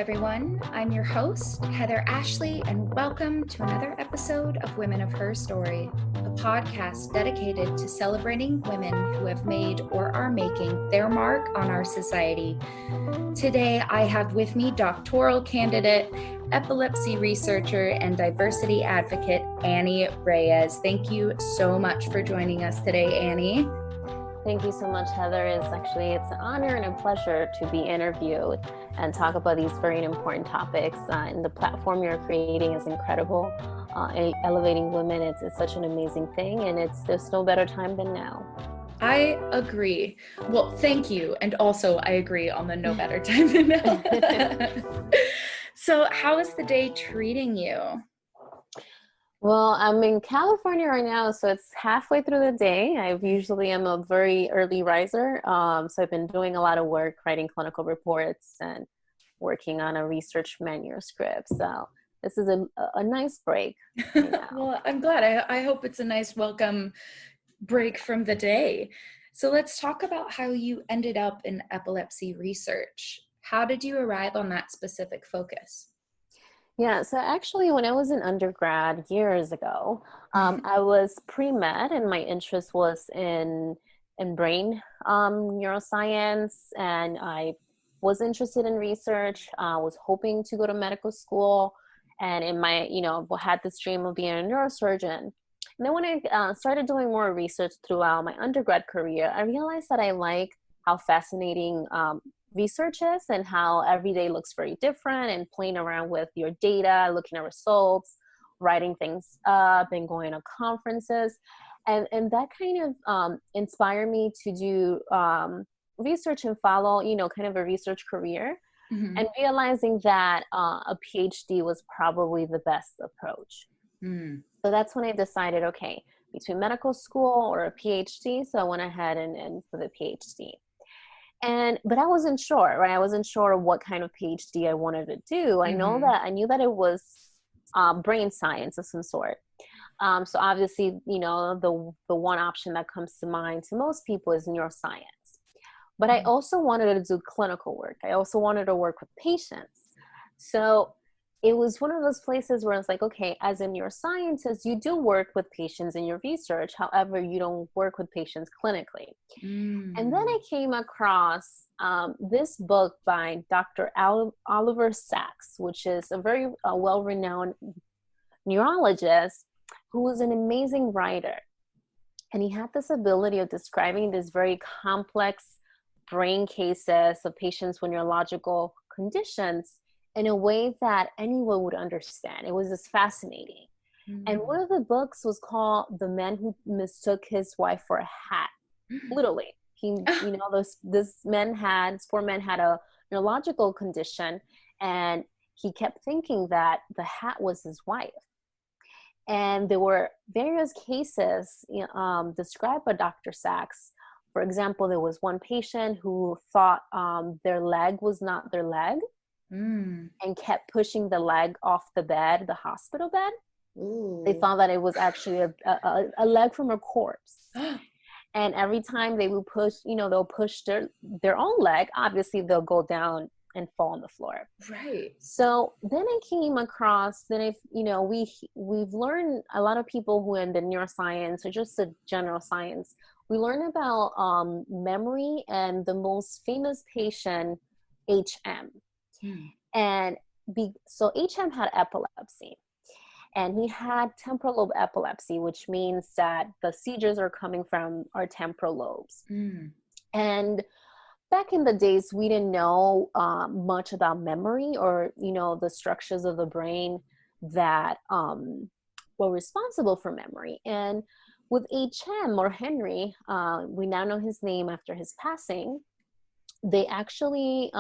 everyone. I'm your host, Heather Ashley, and welcome to another episode of Women of Her Story, a podcast dedicated to celebrating women who have made or are making their mark on our society. Today, I have with me doctoral candidate, epilepsy researcher, and diversity advocate, Anny Reyes. Thank you so much for joining us today, Anny. Thank you so much, Heather. It's an honor and a pleasure to be interviewed and talk about these very important topics. And the platform you're creating is incredible. Elevating women, it's such an amazing thing, and there's no better time than now. I agree. Well, thank you. And also, I agree on the no better time than now. So, how is the day treating you? Well, I'm in California right now, so it's halfway through the day. I usually am a very early riser, so I've been doing a lot of work, writing clinical reports and working on a research manuscript. So this is a nice break right now. Well, I'm glad. I hope it's a nice welcome break from the day. So let's talk about how you ended up in epilepsy research. How did you arrive on that specific focus? Yeah, so actually when I was in undergrad years ago, I was pre-med and my interest was in brain neuroscience, and I was interested in research, was hoping to go to medical school, and had this dream of being a neurosurgeon. And then when I started doing more research throughout my undergrad career, I realized that I like how fascinating research is and how every day looks very different, and playing around with your data, looking at results, writing things up, and going to conferences. And that kind of inspired me to do research and follow, kind of a research career, and realizing that a PhD was probably the best approach. So that's when I decided, okay, between medical school or a PhD. So I went ahead and for the PhD. But I wasn't sure, right? I wasn't sure what kind of PhD I wanted to do. I knew that it was brain science of some sort. So obviously, the one option that comes to mind to most people is neuroscience. But I also wanted to do clinical work. I also wanted to work with patients. So it was one of those places where it's like, okay, as a neuroscientist, you do work with patients in your research. However, you don't work with patients clinically. And then I came across this book by Dr. Oliver Sacks, which is a very well-renowned neurologist who was an amazing writer. And he had this ability of describing these very complex brain cases of patients with neurological conditions in a way that anyone would understand. It was just fascinating. And one of the books was called The Man Who Mistook His Wife for a Hat. Literally. This poor man had a neurological condition, and he kept thinking that the hat was his wife. And there were various cases described by Dr. Sacks. For example, there was one patient who thought their leg was not their leg, and kept pushing the leg off the bed, the hospital bed. Ooh. They found that it was actually a leg from a corpse. And every time they would push, they'll push their own leg, obviously they'll go down and fall on the floor. Right. So then I came across, we've learned, a lot of people who are in the neuroscience or just the general science, we learn about memory, and the most famous patient, HM. So HM had epilepsy, and he had temporal lobe epilepsy, which means that the seizures are coming from our temporal lobes. And back in the days, we didn't know much about memory or, the structures of the brain that were responsible for memory. And with HM, or Henry, we now know his name after his passing, they actually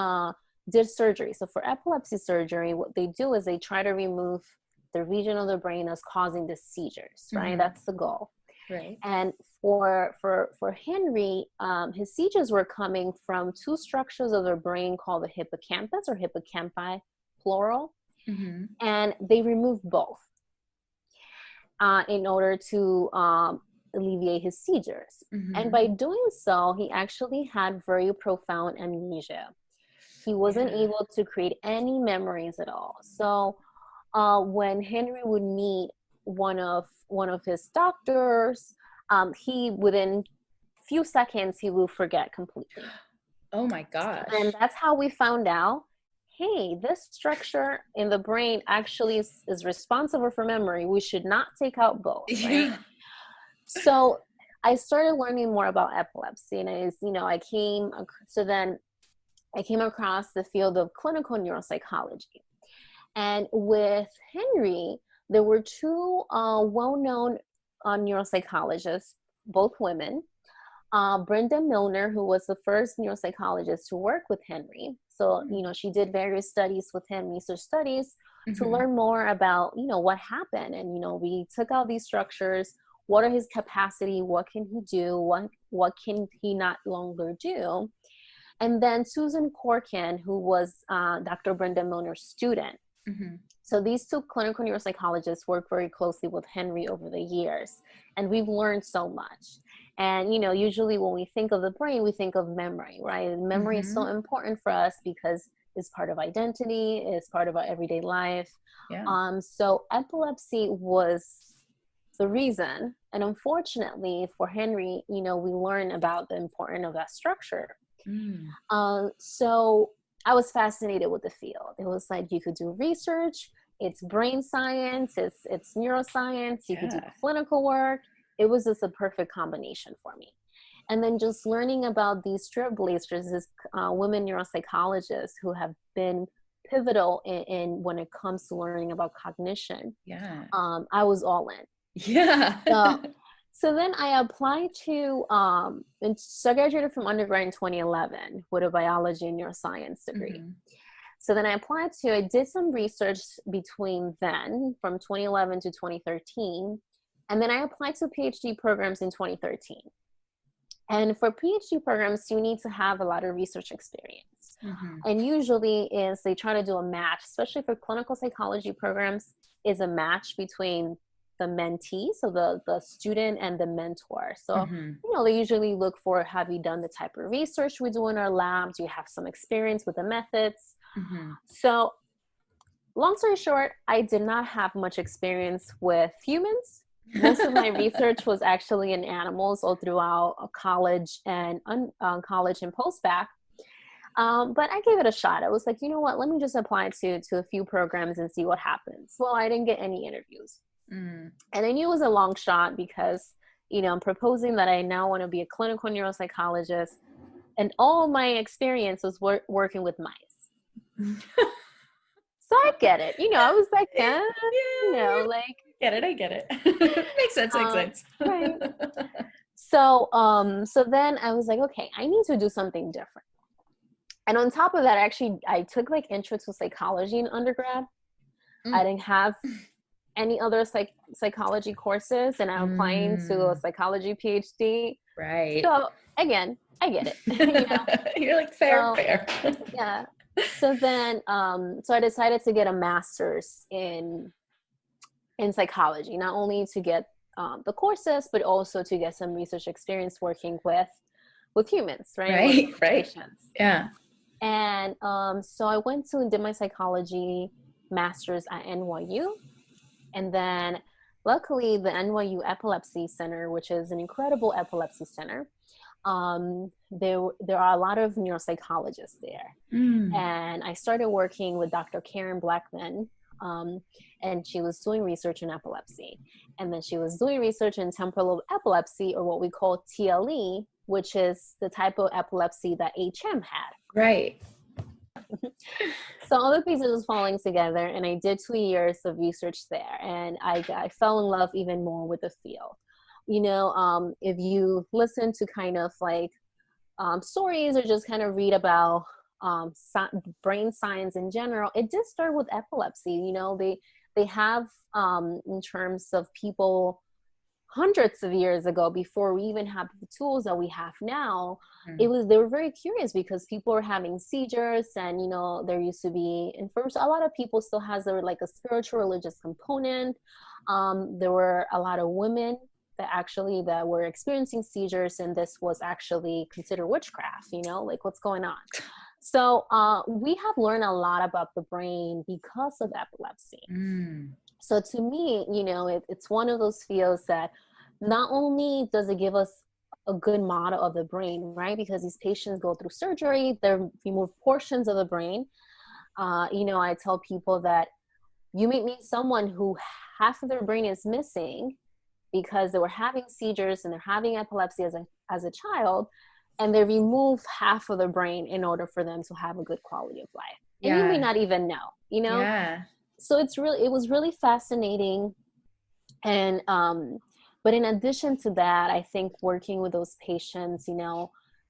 did surgery. So for epilepsy surgery, what they do is they try to remove the region of the brain that's causing the seizures, right? That's the goal. Right. And for Henry, his seizures were coming from two structures of the brain called the hippocampus, or hippocampi, plural. And they removed both in order to alleviate his seizures. And by doing so, he actually had very profound amnesia. He wasn't able to create any memories at all. So when Henry would meet one of his doctors, he within few seconds he will forget completely. Oh my gosh. And that's how we found out, hey, this structure in the brain actually is responsible for memory. We should not take out both, right? Yeah. So I started learning more about epilepsy, and then I came across the field of clinical neuropsychology. And with Henry, there were two well-known neuropsychologists, both women. Brenda Milner, who was the first neuropsychologist to work with Henry. So, she did various studies with him, research studies, to learn more about, what happened. And, we took out these structures. What are his capacity? What can he do? What can he not longer do? And then Susan Corkin, who was Dr. Brenda Milner's student. So these two clinical neuropsychologists worked very closely with Henry over the years, and we've learned so much. And, usually when we think of the brain, we think of memory, right? And memory is so important for us because it's part of identity, it's part of our everyday life. Yeah. So epilepsy was the reason. And unfortunately for Henry, we learned about the importance of that structure. So I was fascinated with the field. It was like you could do research, it's brain science, it's neuroscience, you could do clinical work. It was just a perfect combination for me. And then just learning about these trailblazers, these women neuropsychologists who have been pivotal in when it comes to learning about cognition. I was all in. So then I applied to, so I graduated from undergrad in 2011 with a biology and neuroscience degree. So then I did some research between then, from 2011 to 2013. And then I applied to PhD programs in 2013. And for PhD programs, you need to have a lot of research experience. And usually is they try to do a match, especially for clinical psychology programs, is a match between the mentee, so the student, and the mentor. So, they usually look for, have you done the type of research we do in our lab? Do you have some experience with the methods? So long story short, I did not have much experience with humans. Most of my research was actually in animals all throughout college and post-bac. But I gave it a shot. I was like, you know what, let me just apply to a few programs and see what happens. Well, I didn't get any interviews. And I knew it was a long shot because, I'm proposing that I now want to be a clinical neuropsychologist, and all my experience was working with mice. So I get it. I was like, I get it. Makes sense. Right. So then I was like, okay, I need to do something different. And on top of that, actually, I took intro to psychology in undergrad. I didn't have any other psychology courses, and I'm applying to a psychology PhD. Right. So again, I get it. You're like, fair. Yeah. So then, so I decided to get a master's in psychology, not only to get the courses, but also to get some research experience working with humans, right? With patients. Yeah. And so I went to and did my psychology master's at NYU. And then luckily the NYU Epilepsy Center, which is an incredible epilepsy center, there are a lot of neuropsychologists there. And I started working with Dr. Karen Blackman, and she was doing research in epilepsy. And then she was doing research in temporal lobe epilepsy, or what we call TLE, which is the type of epilepsy that HM had. Right. So all the pieces was falling together, and I did 2 years of research there, and I fell in love even more with the field. If you listen to kind of stories or just kind of read about brain science in general, it did start with epilepsy. They have in terms of people hundreds of years ago, before we even have the tools that we have now, they were very curious because people were having seizures, and there used to be, and first a lot of people still has a spiritual religious component. There were a lot of women that were experiencing seizures, and this was actually considered witchcraft, what's going on. So we have learned a lot about the brain because of epilepsy. So to me, it's one of those fields that not only does it give us a good model of the brain, right? Because these patients go through surgery, they remove portions of the brain. I tell people that you may meet someone who half of their brain is missing because they were having seizures and they're having epilepsy as a child, and they remove half of their brain in order for them to have a good quality of life. And you may not even know, Yeah. So it was really fascinating. And, but in addition to that, I think working with those patients,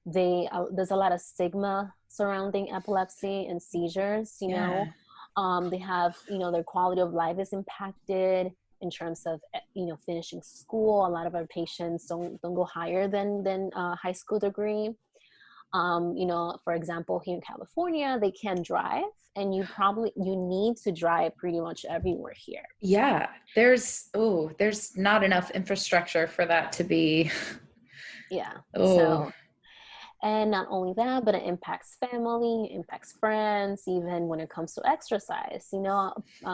there's a lot of stigma surrounding epilepsy and seizures, they have, their quality of life is impacted in terms of, finishing school. A lot of our patients don't go higher than a high school degree. For example, here in California, they can drive, and you need to drive pretty much everywhere here. Yeah. There's not enough infrastructure for that to be. Yeah. So, and not only that, but it impacts family, impacts friends, even when it comes to exercise.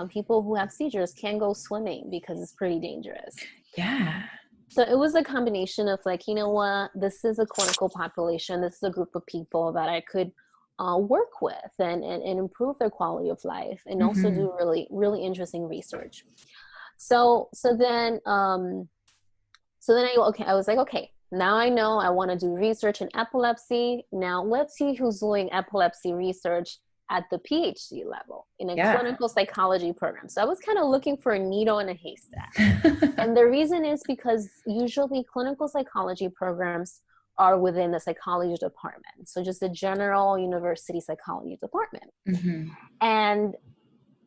People who have seizures can't go swimming because it's pretty dangerous. Yeah. So it was a combination of like, this is a clinical population. This is a group of people that I could work with and improve their quality of life, and also do really, really interesting research. So then I was like, okay, now I know I want to do research in epilepsy. Now let's see who's doing epilepsy research at the PhD level in a clinical psychology program. So I was kind of looking for a needle in a haystack. And the reason is because usually clinical psychology programs are within the psychology department. So just the general university psychology department. And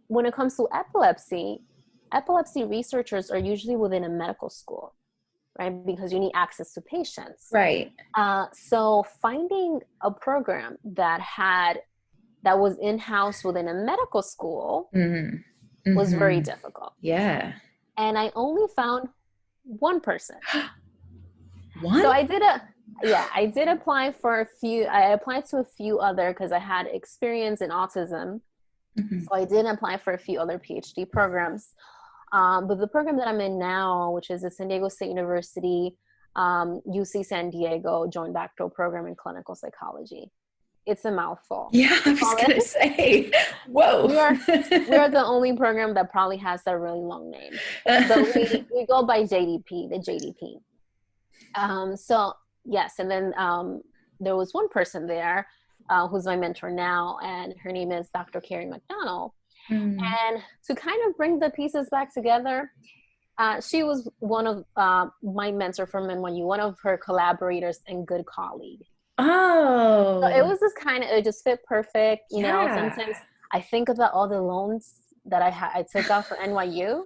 when it comes to epilepsy researchers are usually within a medical school, right? Because you need access to patients. Right. So finding a program that was in-house within a medical school was very difficult. Yeah. And I only found one person. One? So I did apply for a few. I applied to a few other because I had experience in autism. So I did apply for a few other PhD programs. But the program that I'm in now, which is the San Diego State University, UC San Diego Joint Doctoral Program in Clinical Psychology. It's a mouthful. Yeah, I was going to say, whoa. We are the only program that probably has that really long name. So we go by JDP, the JDP. So yes, and then there was one person there who's my mentor now, and her name is Dr. Carrie McDonald. And to kind of bring the pieces back together, she was one of my mentor from NYU, one of her collaborators and good colleague. Oh. So it was it just fit perfect. Sometimes I think about all the loans that I took out for NYU,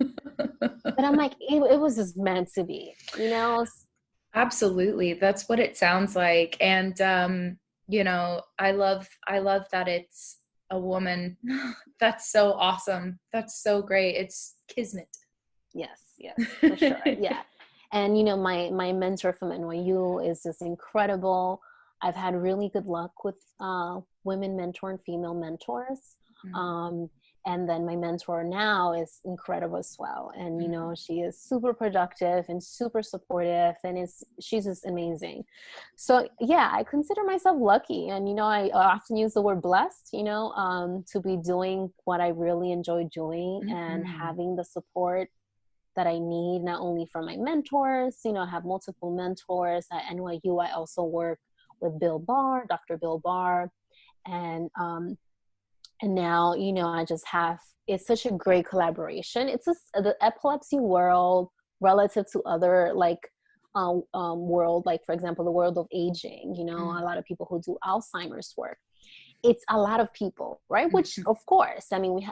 but I'm like, it was just meant to be, Absolutely. That's what it sounds like. And, I love that it's a woman. That's so awesome. That's so great. It's kismet. Yes, for sure. Yeah. And, my mentor from NYU is just incredible. I've had really good luck with women mentor and female mentors. And then my mentor now is incredible as well. And, she is super productive and super supportive, and she's just amazing. So yeah, I consider myself lucky. And, I often use the word blessed, to be doing what I really enjoy doing and having the support that I need, not only from my mentors, I have multiple mentors at NYU. I also work with Dr. Bill Barr. And now, I just it's such a great collaboration. It's the epilepsy world relative to other world, like for example, the world of aging, a lot of people who do Alzheimer's work. It's a lot of people, right? Which of course,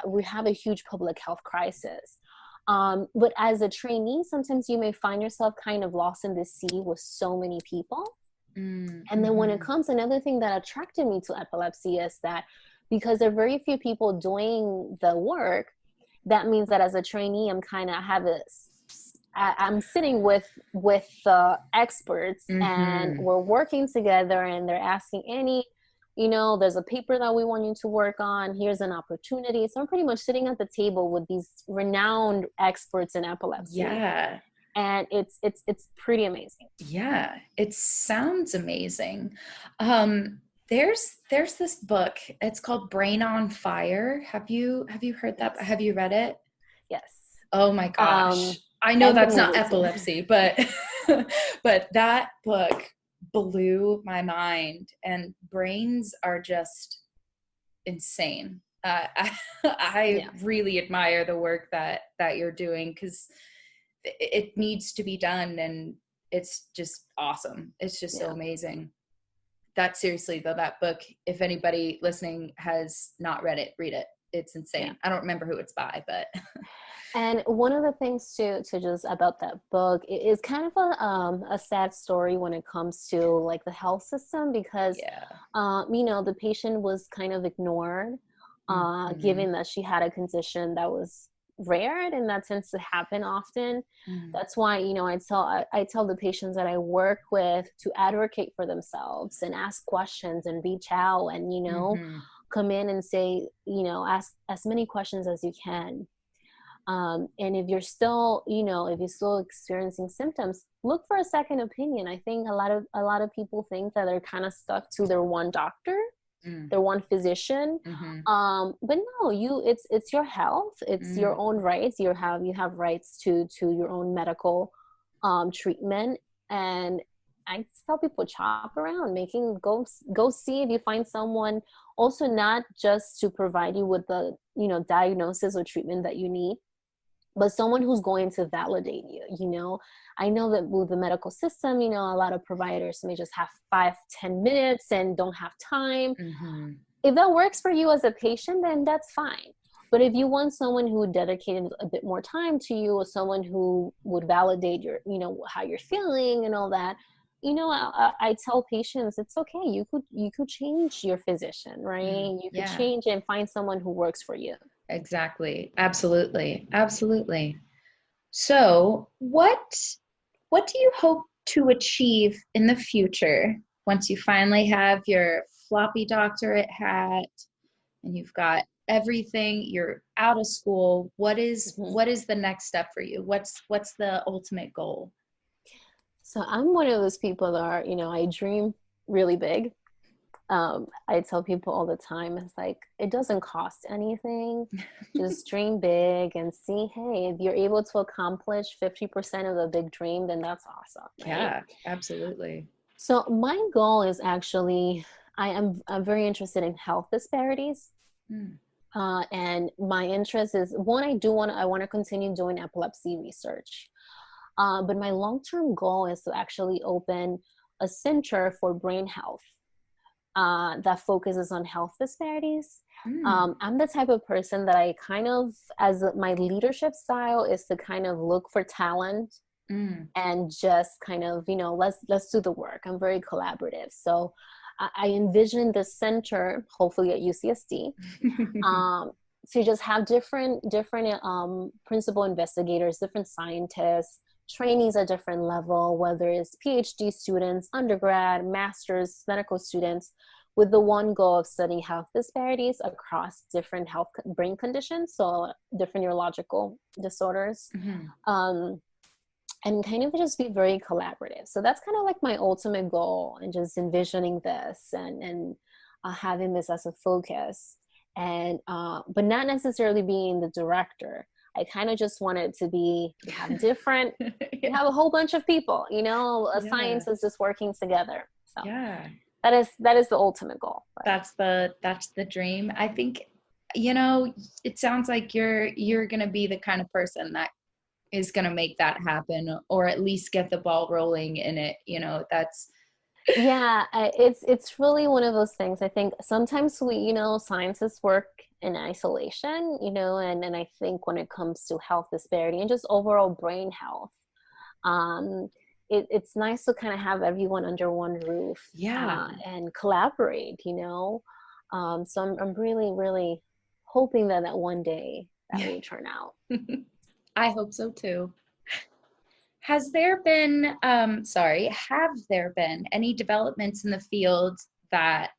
we have a huge public health crisis. But as a trainee, sometimes you may find yourself kind of lost in the sea with so many people. And then when it comes, another thing that attracted me to epilepsy is that because there are very few people doing the work, that means that as a trainee, I'm sitting with the experts and we're working together, and they're asking Annie, there's a paper that we want you to work on. Here's an opportunity. So I'm pretty much sitting at the table with these renowned experts in epilepsy. Yeah. And it's pretty amazing. Yeah, it sounds amazing. There's this book. It's called Brain on Fire. Have you heard that? Yes. Have you read it? Yes. Oh my gosh. I know And the that's not movie too. epilepsy, but but that book blew my mind, and brains are just insane. I really admire the work that you're doing, because it needs to be done, and it's just awesome. It's just so amazing. That seriously though, that book, if anybody listening has not read it, read it. It's insane. Yeah. I don't remember who it's by, but And one of the things to just about that book is kind of a sad story when it comes to like the health system, because the patient was kind of ignored, given that she had a condition that was rare, and that tends to happen often. That's why I tell the patients that I work with to advocate for themselves and ask questions and reach out and come in and say, ask as many questions as you can. And if you're still, experiencing symptoms, look for a second opinion. I think a lot of people think that they're kind of stuck to their one doctor, their one physician. But no, it's your health. It's your own rights. You have rights to your own medical treatment. And I tell people, shop around, go see if you find someone, also not just to provide you with the, diagnosis or treatment that you need, but someone who's going to validate you. I know that with the medical system, a lot of providers may just have 5-10 minutes and don't have time. If that works for you as a patient, then that's fine. But if you want someone who would dedicate a bit more time to you, or someone who would validate your, how you're feeling and all that, I tell patients it's okay. You could change your physician, right? You could change and find someone who works for you. Exactly. Absolutely. So what do you hope to achieve in the future once you finally have your floppy doctorate hat and you've got everything, you're out of school? What is the next step for you? What's the ultimate goal? So I'm one of those people that are, I dream really big. I tell people all the time, it's like, it doesn't cost anything. Just dream big and see, hey, if you're able to accomplish 50% of the big dream, then that's awesome. Right? Yeah, absolutely. So my goal is actually, I'm very interested in health disparities. And my interest is, one, I want to continue doing epilepsy research. But my long-term goal is to actually open a center for brain health that focuses on health disparities. I'm the type of person that I kind of, as my leadership style is to kind of look for talent and just kind of, let's do the work. I'm very collaborative. So I envision this center, hopefully at UCSD, to just have different principal investigators, different scientists, trainees at different level, whether it's PhD students, undergrad, master's, medical students, with the one goal of studying health disparities across different health brain conditions, so different neurological disorders, and kind of just be very collaborative. So that's kind of like my ultimate goal, and just envisioning this and having this as a focus, and but not necessarily being the director. I kind of just want it to be, you have a whole bunch of people, science is just working together. So that is the ultimate goal. That's the dream. I think, it sounds like you're going to be the kind of person that is going to make that happen, or at least get the ball rolling in it. It's really one of those things. I think sometimes scientists work in isolation, and I think when it comes to health disparity and just overall brain health, it's nice to kind of have everyone under one roof, and collaborate, so I'm really, really hoping that one day that will turn out. I hope so too. Have there been any developments in the field that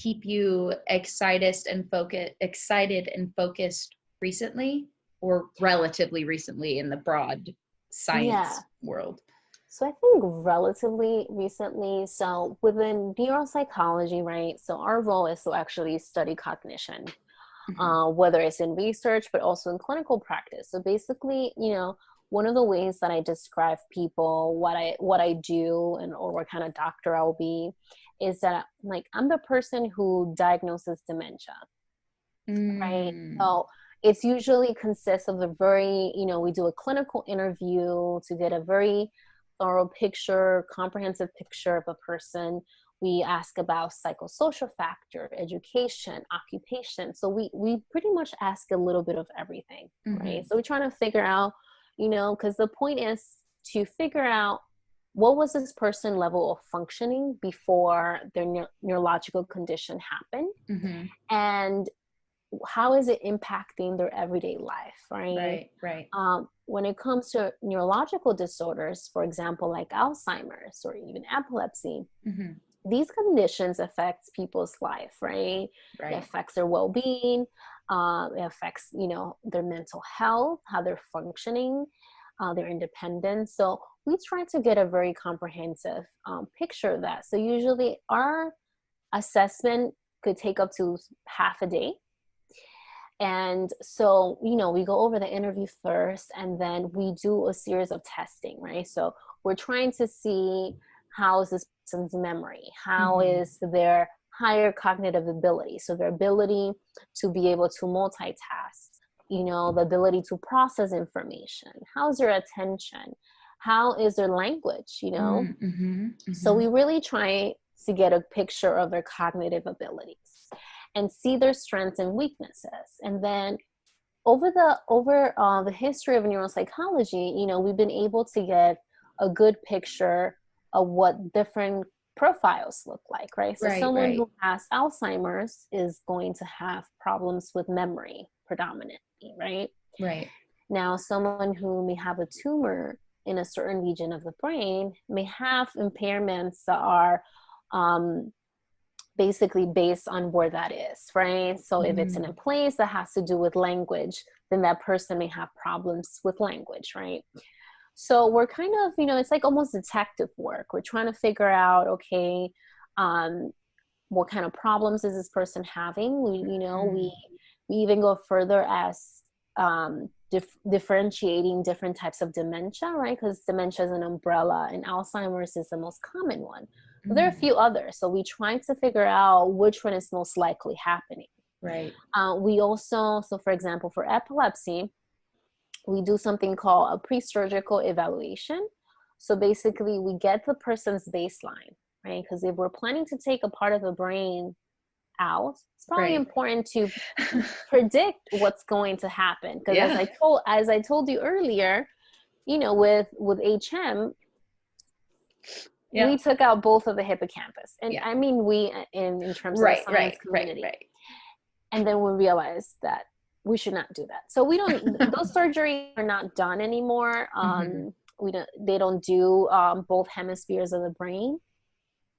keep you excited and focused recently, or relatively recently in the broad science world? So I think relatively recently, so within neuropsychology, right? So our role is to actually study cognition, whether it's in research, but also in clinical practice. So basically, one of the ways that I describe people, what I do, and or what kind of doctor I'll be, is that like I'm the person who diagnoses dementia, right? So it's usually consists of a very, we do a clinical interview to get a very thorough picture, comprehensive picture of a person. We ask about psychosocial factor, education, occupation. So we pretty much ask a little bit of everything, right? So we're trying to figure out, because the point is to figure out what was this person level of functioning before their neurological condition happened, and how is it impacting their everyday life, right? Right. When it comes to neurological disorders, for example, like Alzheimer's or even epilepsy, these conditions affect people's life, right? It affects their well-being. It affects, their mental health, how they're functioning, their independence. So we try to get a very comprehensive picture of that. So usually our assessment could take up to half a day. And so, we go over the interview first, and then we do a series of testing, right? So we're trying to see how is this person's memory, how is their higher cognitive ability, so their ability to be able to multitask, the ability to process information, how's their attention, how is their language, So we really try to get a picture of their cognitive abilities and see their strengths and weaknesses. And then over the history of neuropsychology, we've been able to get a good picture of what different profiles look like, right? So someone who has Alzheimer's is going to have problems with memory predominantly, right? Right. Now, someone who may have a tumor in a certain region of the brain may have impairments that are basically based on where that is, right? So if it's in a place that has to do with language, then that person may have problems with language, right? So we're kind of, it's like almost detective work. We're trying to figure out, okay, what kind of problems is this person having? We even go further as differentiating different types of dementia, right? Because dementia is an umbrella, and Alzheimer's is the most common one. But there are a few others. So we try to figure out which one is most likely happening. Right. We also, so for example, for epilepsy, we do something called a pre-surgical evaluation. So basically we get the person's baseline, right? Because if we're planning to take a part of the brain out, it's probably important to predict what's going to happen. Because as I told you earlier, with HM, we took out both of the hippocampus. And I mean, we in terms of the science community. And then we realized that we should not do that. So we don't, those surgeries are not done anymore. They don't do both hemispheres of the brain.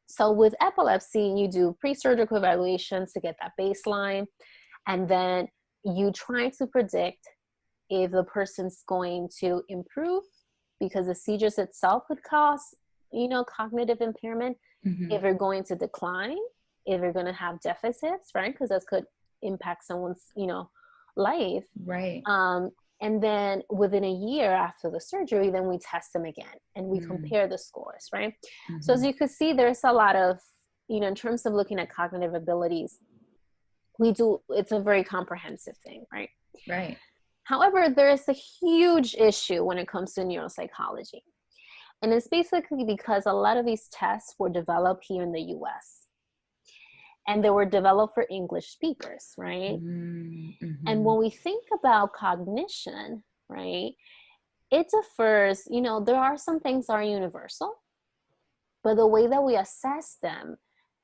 So with epilepsy, you do pre-surgical evaluations to get that baseline. And then you try to predict if the person's going to improve, because the seizures itself could cause, cognitive impairment, if they're going to decline, if they're going to have deficits, right? Because that could impact someone's, life. Right. And then within a year after the surgery, then we test them again and we compare the scores, right? So as you can see, there's a lot of, in terms of looking at cognitive abilities, it's a very comprehensive thing, right? Right. However, there is a huge issue when it comes to neuropsychology. And it's basically because a lot of these tests were developed here in the US. And they were developed for English speakers, right? And when we think about cognition, right, it differs. There are some things that are universal, but the way that we assess them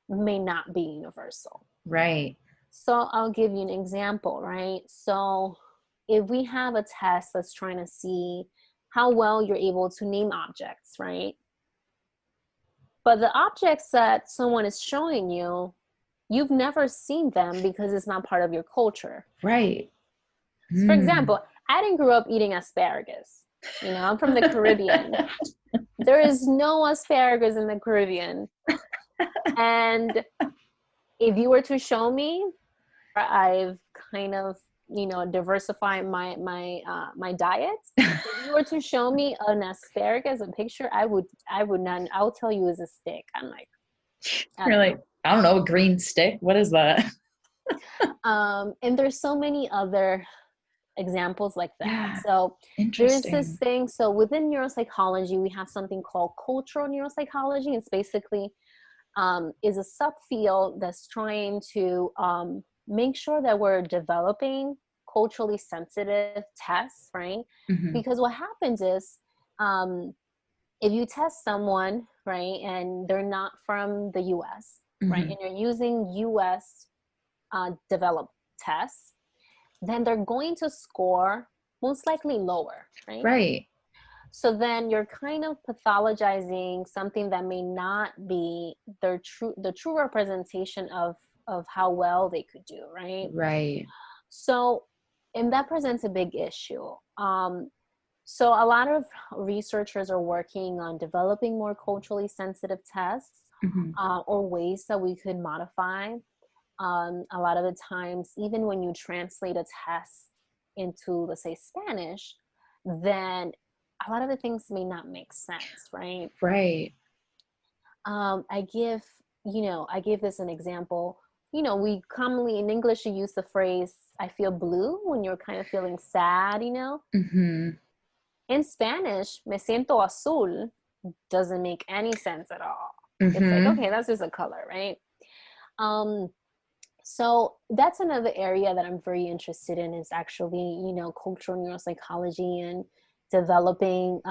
may not be universal. Right. So I'll give you an example, right? So if we have a test that's trying to see how well you're able to name objects, right? But the objects that someone is showing you you've never seen them because it's not part of your culture. Right. For example, I didn't grow up eating asparagus. You know, I'm from the Caribbean. There is no asparagus in the Caribbean. And if you were to show me, I've kind of, diversified my diet. If you were to show me an asparagus, a picture, I would not. I'll tell you it's a stick. I'm like, You're like, I don't know, a green stick. What is that? And there's so many other examples like that. Yeah, so there's interesting. this thing. So within neuropsychology, we have something called cultural neuropsychology. It's basically is a subfield that's trying to make sure that we're developing culturally sensitive tests, right? Mm-hmm. Because what happens is if you test someone, right, and they're not from the US, Mm-hmm. right, and you're using US developed tests, then they're going to score most likely lower, right? Right. So then you're kind of pathologizing something that may not be the true representation of how well they could do, right? Right. So, and that presents a big issue. So a lot of researchers are working on developing more culturally sensitive tests, mm-hmm. Or ways that we could modify. A lot of the times, even when you translate a test into, let's say, Spanish, then a lot of the things may not make sense, right? Right. I give this an example. We commonly in English, you use the phrase, I feel blue, when you're kind of feeling sad, Mm-hmm. In Spanish, me siento azul doesn't make any sense at all. Mm-hmm. It's like, okay, that's just a color, right? So that's another area that I'm very interested in, is actually, cultural neuropsychology and developing,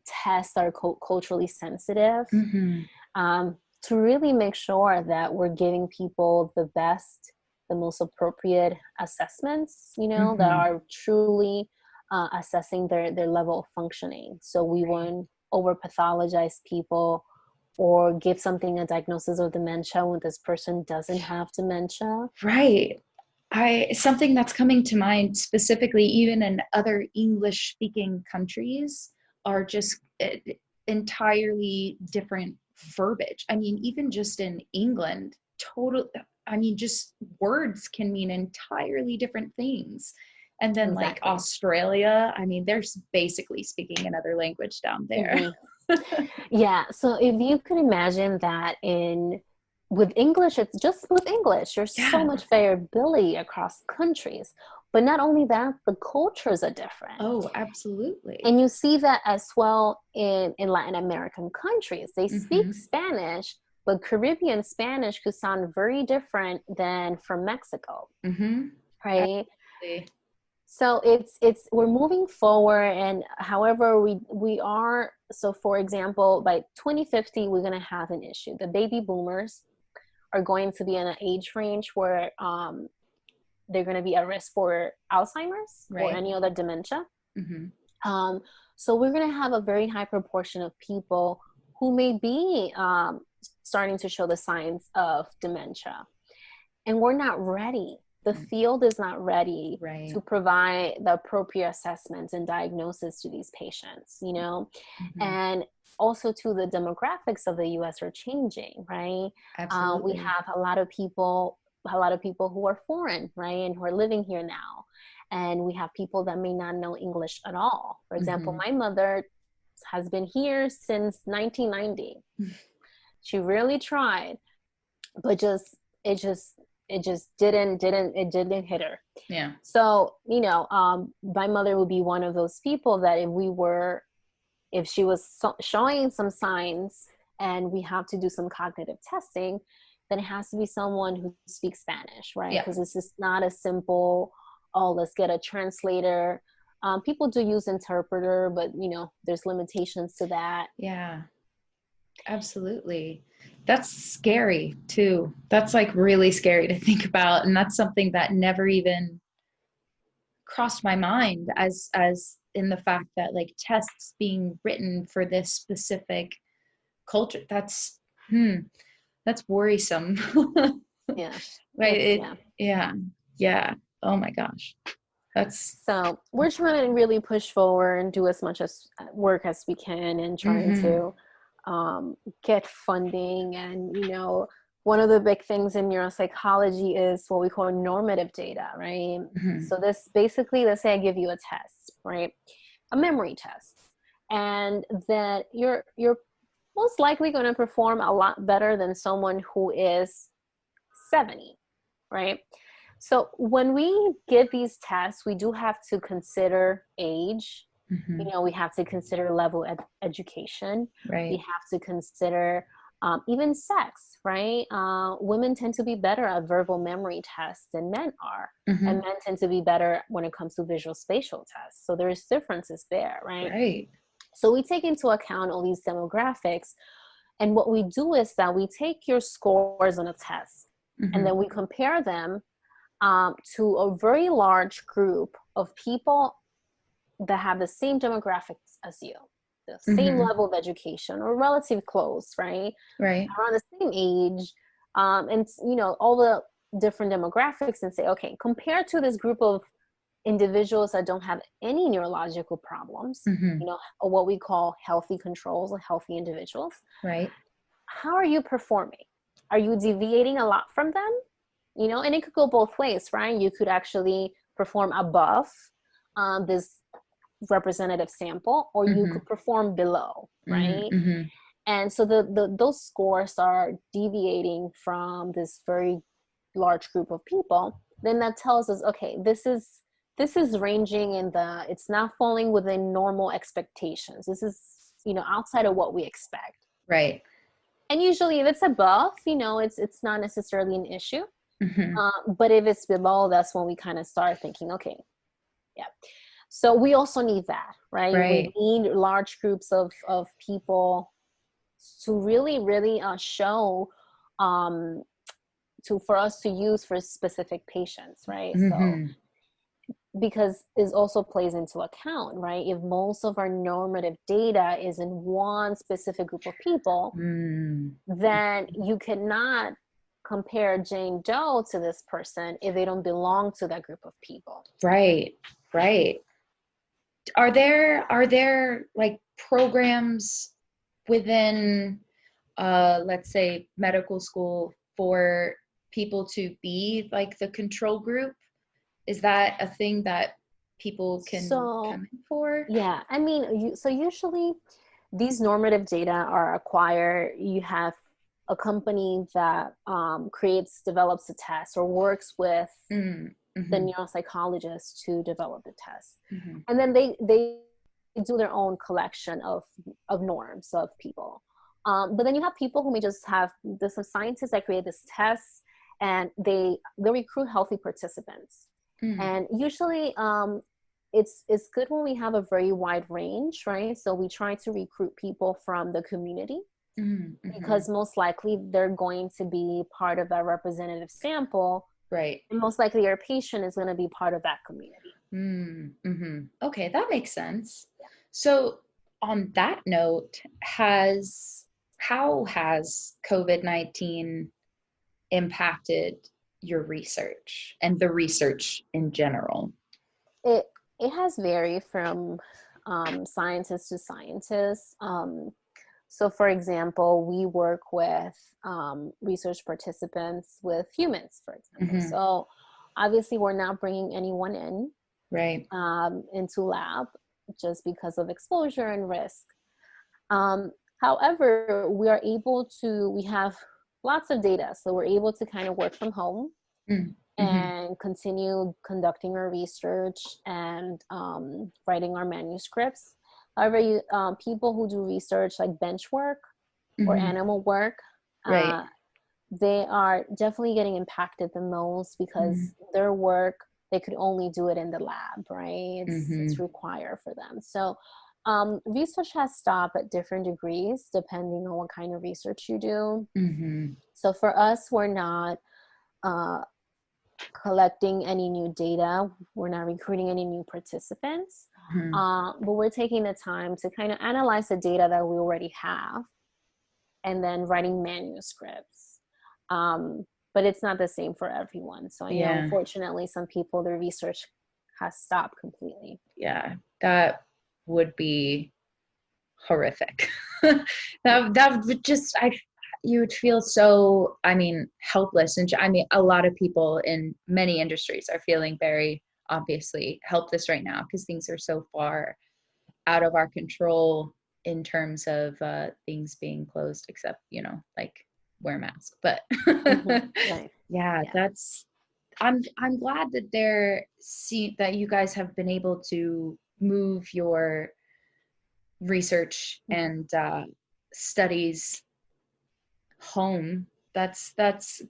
tests that are culturally sensitive, Mm-hmm. To really make sure that we're giving people the best, the most appropriate assessments, Mm-hmm. that are truly assessing their level of functioning. So we won't over pathologize people or give something a diagnosis of dementia when this person doesn't have dementia. Right. Something that's coming to mind specifically, even in other English speaking countries, are just entirely different verbiage. I mean, even just in England, just words can mean entirely different things. And then Exactly. like Australia, they're basically speaking another language down there. Mm-hmm. Yeah. So if you could imagine that with English, it's just with English, there's so much variability across countries. But not only that, the cultures are different. Oh, absolutely. And you see that as well in Latin American countries. They speak Spanish, but Caribbean Spanish could sound very different than from Mexico. Right? Absolutely. So we're moving forward, and however we are. So for example, by 2050, we're going to have an issue. The baby boomers are going to be in an age range where they're going to be at risk for Alzheimer's or any other dementia. So we're going to have a very high proportion of people who may be starting to show the signs of dementia, and we're not ready. The field is not ready to provide the appropriate assessments and diagnosis to these patients, and also too, the demographics of the U.S. are changing, right? Absolutely. We have a lot of people who are foreign, right, and who are living here now, and we have people that may not know English at all. For example, my mother has been here since 1990. She really tried, but it just didn't hit her. Yeah. So, my mother would be one of those people that if she was showing some signs and we have to do some cognitive testing, then it has to be someone who speaks Spanish, right? Because it's just not a simple, let's get a translator. People do use interpreter, but there's limitations to that. Yeah, absolutely. That's scary too. That's like really scary to think about. And that's something that never even crossed my mind as in the fact that like tests being written for this specific culture. That's That's worrisome. Yeah. Right. It's, yeah. Yeah. Yeah. Oh my gosh. That's, So we're trying to really push forward and do as much as work as we can, and trying mm-hmm. to get funding. And, one of the big things in neuropsychology is what we call normative data, right? Mm-hmm. So this basically, let's say I give you a test, right? A memory test, and that you're most likely going to perform a lot better than someone who is 70, right? So when we give these tests, we do have to consider age. Mm-hmm. We have to consider level of education. Right. We have to consider even sex, right? Women tend to be better at verbal memory tests than men are. Mm-hmm. And men tend to be better when it comes to visual spatial tests. So there's differences there, right? Right. So we take into account all these demographics. And what we do is that we take your scores on a test, Mm-hmm. and then we compare them to a very large group of people that have the same demographics as you, the same Mm-hmm. level of education, or relative close, right? Right. Around the same age, and all the different demographics, and say, okay, compared to this group of individuals that don't have any neurological problems, Mm-hmm. or what we call healthy controls or healthy individuals, Right. how are you performing? Are you deviating a lot from them? And it could go both ways, right? You could actually perform above this representative sample, or you Mm-hmm. could perform below, right? Mm-hmm. And so those scores are deviating from this very large group of people. Then that tells us, okay, this is ranging it's not falling within normal expectations. This is, outside of what we expect. Right. And usually if it's above, it's not necessarily an issue. Mm-hmm. But if it's below, that's when we kind of start thinking, okay, yeah. So we also need that, right? Right. We need large groups of people to really, really show for us to use for specific patients, right? So Mm-hmm. because it also plays into account, right? If most of our normative data is in one specific group of people, then you cannot compare Jane Doe to this person if they don't belong to that group of people. Right. Right. Are there like programs within let's say medical school for people to be like the control group? Is that a thing that people can come in for? Yeah, I mean, so usually these normative data are acquired. You have a company that develops a test or works with Mm-hmm. the neuropsychologist to develop the test. Mm-hmm. And then they do their own collection of norms of people. But then you have people who may just have some scientists that create this test, and they recruit healthy participants. Mm-hmm. And usually it's good when we have a very wide range, right? So we try to recruit people from the community, Mm-hmm. because most likely they're going to be part of that representative sample. Right. And most likely your patient is going to be part of that community. Mm-hmm. Okay, that makes sense. Yeah. So on that note, how has COVID-19 impacted your research and the research in general? It has varied from scientist to scientist. So for example, we work with research participants with humans, for example. Mm-hmm. So obviously we're not bringing anyone in right into lab just because of exposure and risk. However, we have lots of data, so we're able to kind of work from home. Mm-hmm. And continue conducting our research and writing our manuscripts. However, people who do research like bench work or animal work, right. They are definitely getting impacted the most because their work, they could only do it in the lab, right? It's required for them. So research has stopped at different degrees depending on what kind of research you do. So for us, we're not collecting any new data. We're not recruiting any new participants, but we're taking the time to kind of analyze the data that we already have and then writing manuscripts But it's not the same for everyone. So, unfortunately, some people, their research has stopped completely. Yeah, that would be horrific. that would just, you would feel so, helpless. And a lot of people in many industries are feeling very obviously helpless right now because things are so far out of our control in terms of things being closed, except, like wear a mask. But Right. yeah, that's, I'm glad that that you guys have been able to move your research and studies home. That's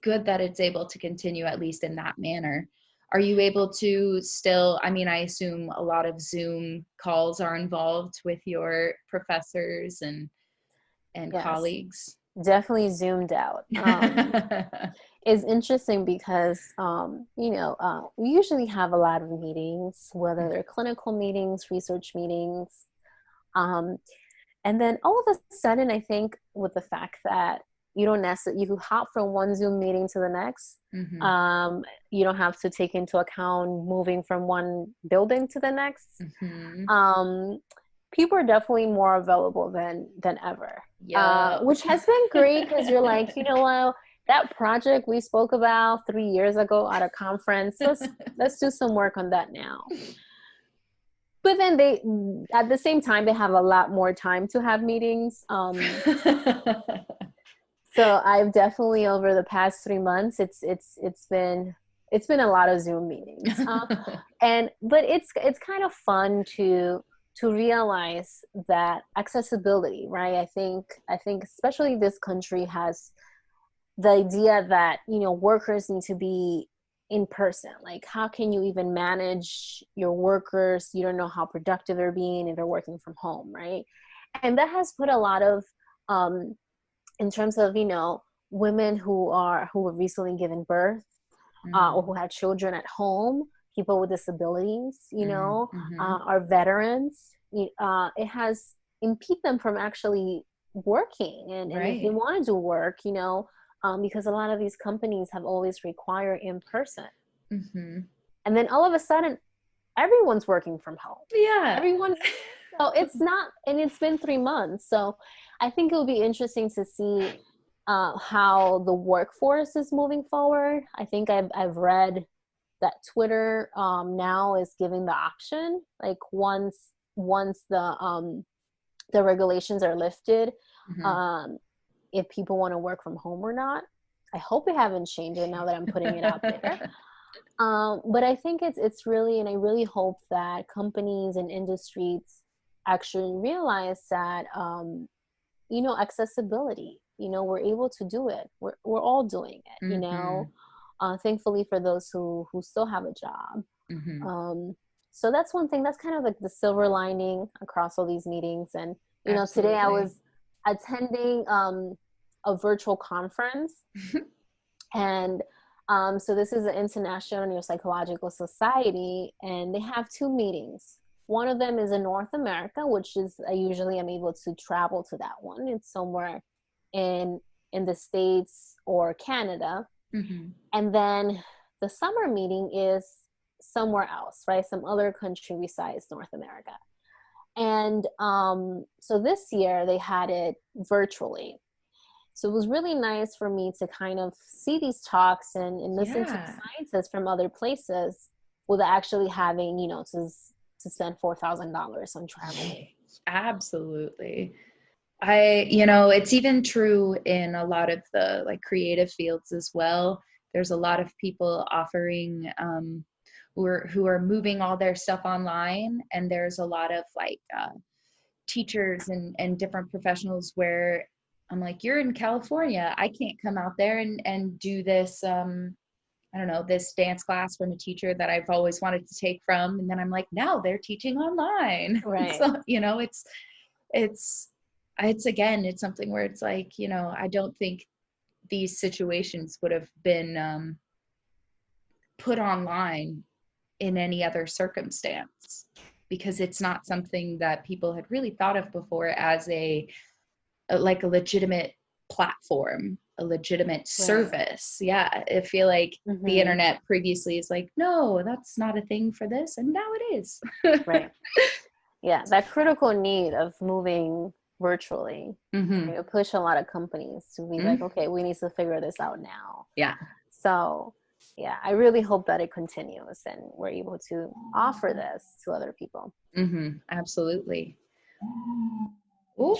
good that it's able to continue at least in that manner. Are you able to still, I assume a lot of Zoom calls are involved with your professors and Yes, colleagues? definitely zoomed out. It's interesting because, we usually have a lot of meetings, whether they're clinical meetings, research meetings. And then all of a sudden, I think with the fact that you don't necessarily, you can hop from one Zoom meeting to the next. Mm-hmm. You don't have to take into account moving from one building to the next. Mm-hmm. People are definitely more available than ever, Yeah. which has been great because you're like, you know what, that project we spoke about 3 years ago at a conference, let's do some work on that now. But then they, at the same time, they have a lot more time to have meetings. So I've definitely, over the past 3 months, it's been a lot of Zoom meetings, but it's kind of fun to realize that accessibility, right? I think especially this country has the idea that, workers need to be in person. Like, how can you even manage your workers? You don't know how productive they're being if they're working from home, right? And that has put a lot of, in terms of, women who were recently given birth, or who had children at home, people with disabilities, our veterans, it has impeded them from actually working. And if they want to do work, because a lot of these companies have always required in person. Mm-hmm. And then all of a sudden, everyone's working from home. Yeah. Everyone. So it's not, and it's been 3 months. So I think it'll be interesting to see how the workforce is moving forward. I think I've read that Twitter now is giving the option, like once the regulations are lifted, if people want to work from home or not. I hope they haven't changed it now that I'm putting it out there. But I think it's really, and I really hope that companies and industries actually realize that, accessibility, we're able to do it. We're all doing it, thankfully for those who still have a job. So that's one thing, that's kind of like the silver lining across all these meetings. And, today I was attending a virtual conference and so this is the International Neuropsychological Society, and they have 2 meetings. One of them is in North America, which is, I usually am able to travel to that one. It's somewhere in the States or Canada. And then the summer meeting is somewhere else, right? Some other country besides North America. And so this year they had it virtually. So it was really nice for me to kind of see these talks and listen to the scientists from other places without actually having, to spend $4,000 on travel. Absolutely. It's even true in a lot of the like creative fields as well. There's a lot of people offering who are moving all their stuff online, and there's a lot of like teachers and different professionals where I'm like, you're in California, I can't come out there and do this I don't know, this dance class from a teacher that I've always wanted to take from. And then I'm like, now they're teaching online. Right. So, it's again, it's something where it's like, I don't think these situations would have been put online in any other circumstance, because it's not something that people had really thought of before as a legitimate platform, a legitimate Right. service. Yeah. I feel like the Mm-hmm. internet previously is like, no, that's not a thing for this. And now it is. Right. Yeah, that critical need of moving virtually, Mm-hmm. push a lot of companies to be like, Mm-hmm. okay, we need to figure this out now. Yeah. So, yeah, I really hope that it continues and we're able to offer this to other people. Mm-hmm. Absolutely. Ooh,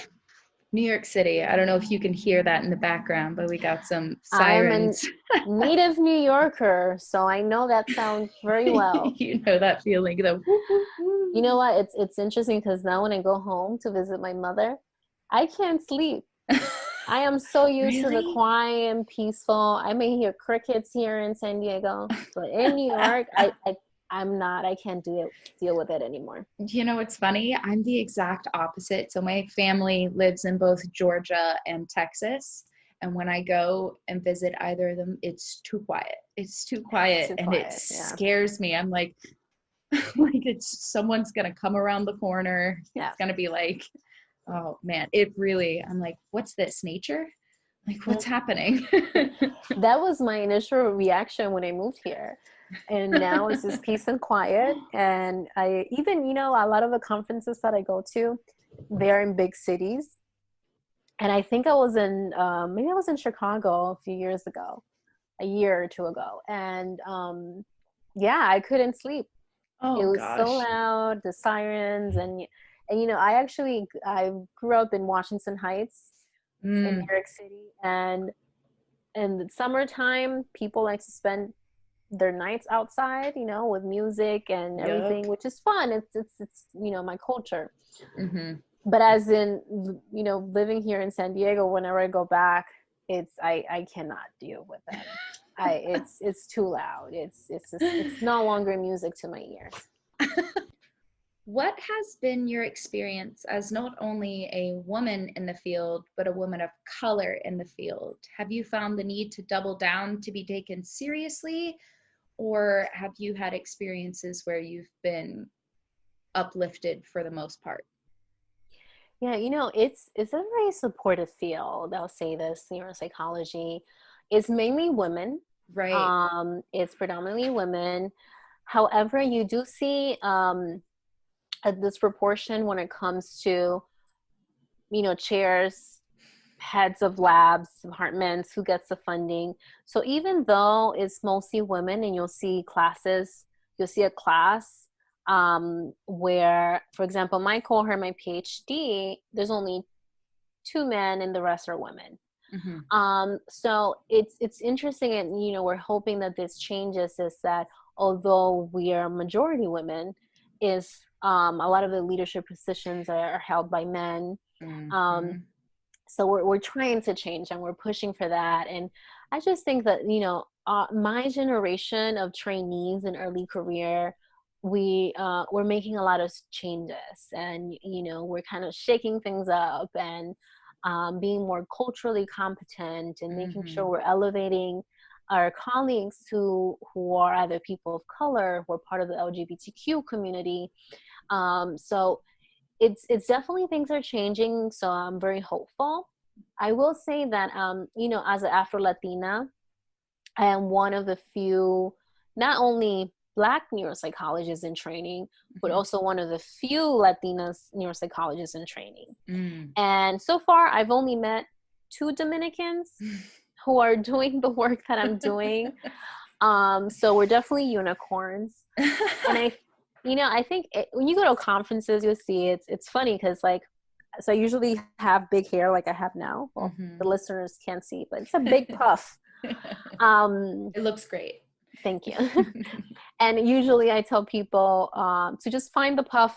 New York City. I don't know if you can hear that in the background, but we got some I'm a sirens. native New Yorker, so I know that sound very well. You know that feeling, the woo, woo, You know woo. what? It's interesting because now when I go home to visit my mother, I can't sleep. I am so used to the Really? quiet and peaceful. I may hear crickets here in San Diego, but in New York, I'm not. I can't deal with it anymore. You know what's funny? I'm the exact opposite. So my family lives in both Georgia and Texas. And when I go and visit either of them, it's too quiet. It's too quiet Too and it quiet. Yeah. scares me. I'm like, like it's someone's gonna come around the corner. Yeah. It's gonna be like, oh man, it really, I'm like, what's this, nature? Like, what's happening? That was my initial reaction when I moved here. And now it's just peace and quiet. And I even, a lot of the conferences that I go to, they're in big cities. And I think I was maybe I was in Chicago a few years ago, a year or two ago. And yeah, I couldn't sleep. It Oh was so gosh. loud, the sirens. And I grew up in Washington Heights in New Mm, York City. And in the summertime, people like to spend their nights outside, with music and yep. everything, which is fun. It's my culture. Mm-hmm. But as in, living here in San Diego, whenever I go back, I cannot deal with it. It's too loud. It's no longer music to my ears. What has been your experience as not only a woman in the field, but a woman of color in the field? Have you found the need to double down to be taken seriously, or have you had experiences where you've been uplifted for the most part? Yeah, it's a very supportive field. I'll say this, neuropsychology. It's mainly women. Right. It's predominantly women. However, you do see a disproportion when it comes to, chairs, heads of labs, departments, who gets the funding. So even though it's mostly women and you'll see a class where, for example, my cohort, my PhD, there's only 2 men and the rest are women. Mm-hmm. So it's interesting, and we're hoping that this changes. Is that although we are majority women, is a lot of the leadership positions are held by men. Mm-hmm. Um, so we're trying to change and we're pushing for that. And I just think that my generation of trainees in early career, we're making a lot of changes, and we're kind of shaking things up and being more culturally competent and making Mm-hmm. sure we're elevating our colleagues who are either people of color, who are part of the LGBTQ community. So it's definitely, things are changing. So I'm very hopeful. I will say that as an Afro Latina, I am one of the few, not only Black neuropsychologists in training, but Mm-hmm. also one of the few Latinas neuropsychologists in training. Mm. And so far, I've only met 2 Dominicans who are doing the work that I'm doing. So we're definitely unicorns. And I think when you go to conferences, you'll see it's funny because so I usually have big hair like I have now. Well, Mm-hmm. the listeners can't see, but it's a big puff. Um, It looks great. Thank you. And usually I tell people to just find the puff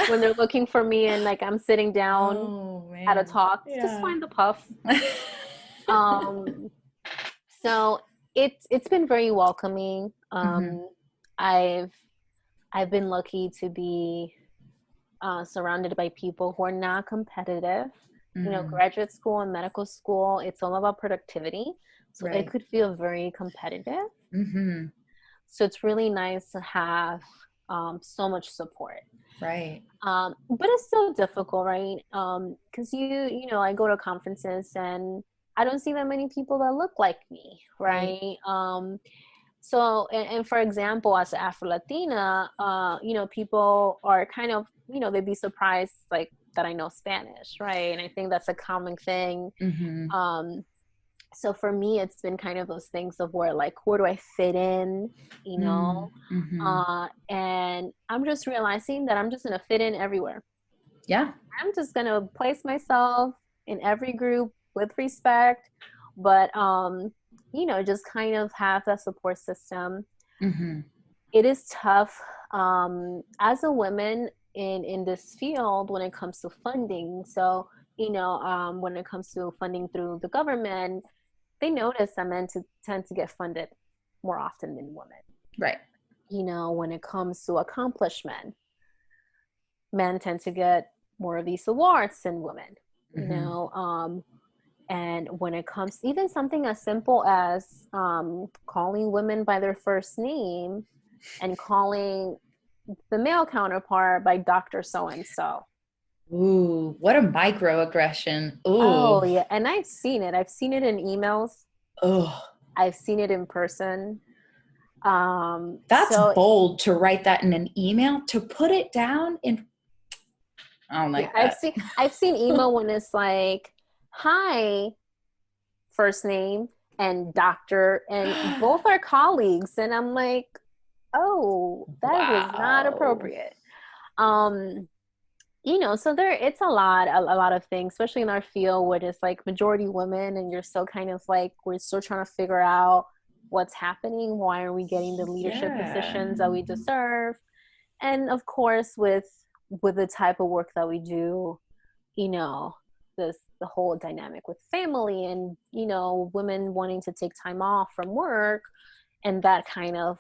when they're looking for me and I'm sitting down Oh at a man. talk. Just Yeah. find the puff. So it's been very welcoming. Mm-hmm. I've been lucky to be surrounded by people who are not competitive. Mm-hmm. Graduate school and medical school, it's all about productivity. So it Right. could feel very competitive. Mm-hmm. So it's really nice to have so much support. Right. But it's still difficult, right? Because I go to conferences and I don't see that many people that look like me, Right. right? So, and for example, as an Afro-Latina, people are kind of, they'd be surprised like that I know Spanish, right? And I think that's a common thing. Mm-hmm. So for me, it's been kind of those things of where like, where do I fit in, you know? Mm-hmm. And I'm just realizing that I'm just gonna fit in everywhere. Yeah. I'm just gonna place myself in every group with respect, but just kind of have that support system. Mm-hmm. It is tough as a woman in this field when it comes to funding. So when it comes to funding through the government, they notice that men tend to get funded more often than women. Right. When it comes to accomplishment, men tend to get more of these awards than women. And when it comes even something as simple as calling women by their first name and calling the male counterpart by Dr. So and so. Ooh, what a microaggression. Oh Ooh. yeah, and I've seen it in emails. Oh, I've seen it in person. that's So bold to write that in an email, to put it down in. I don't yeah, like that. I've seen email when it's like, hi, first name and doctor, and both are colleagues, and I'm like, oh, that was not Wow. appropriate. So it's a lot of things, especially in our field where it's like majority women, and you're still kind of like, we're still trying to figure out what's happening. Why are we getting the leadership Yeah. positions that we deserve? And of course, with the type of work that we do, the whole dynamic with family and women wanting to take time off from work, and that kind of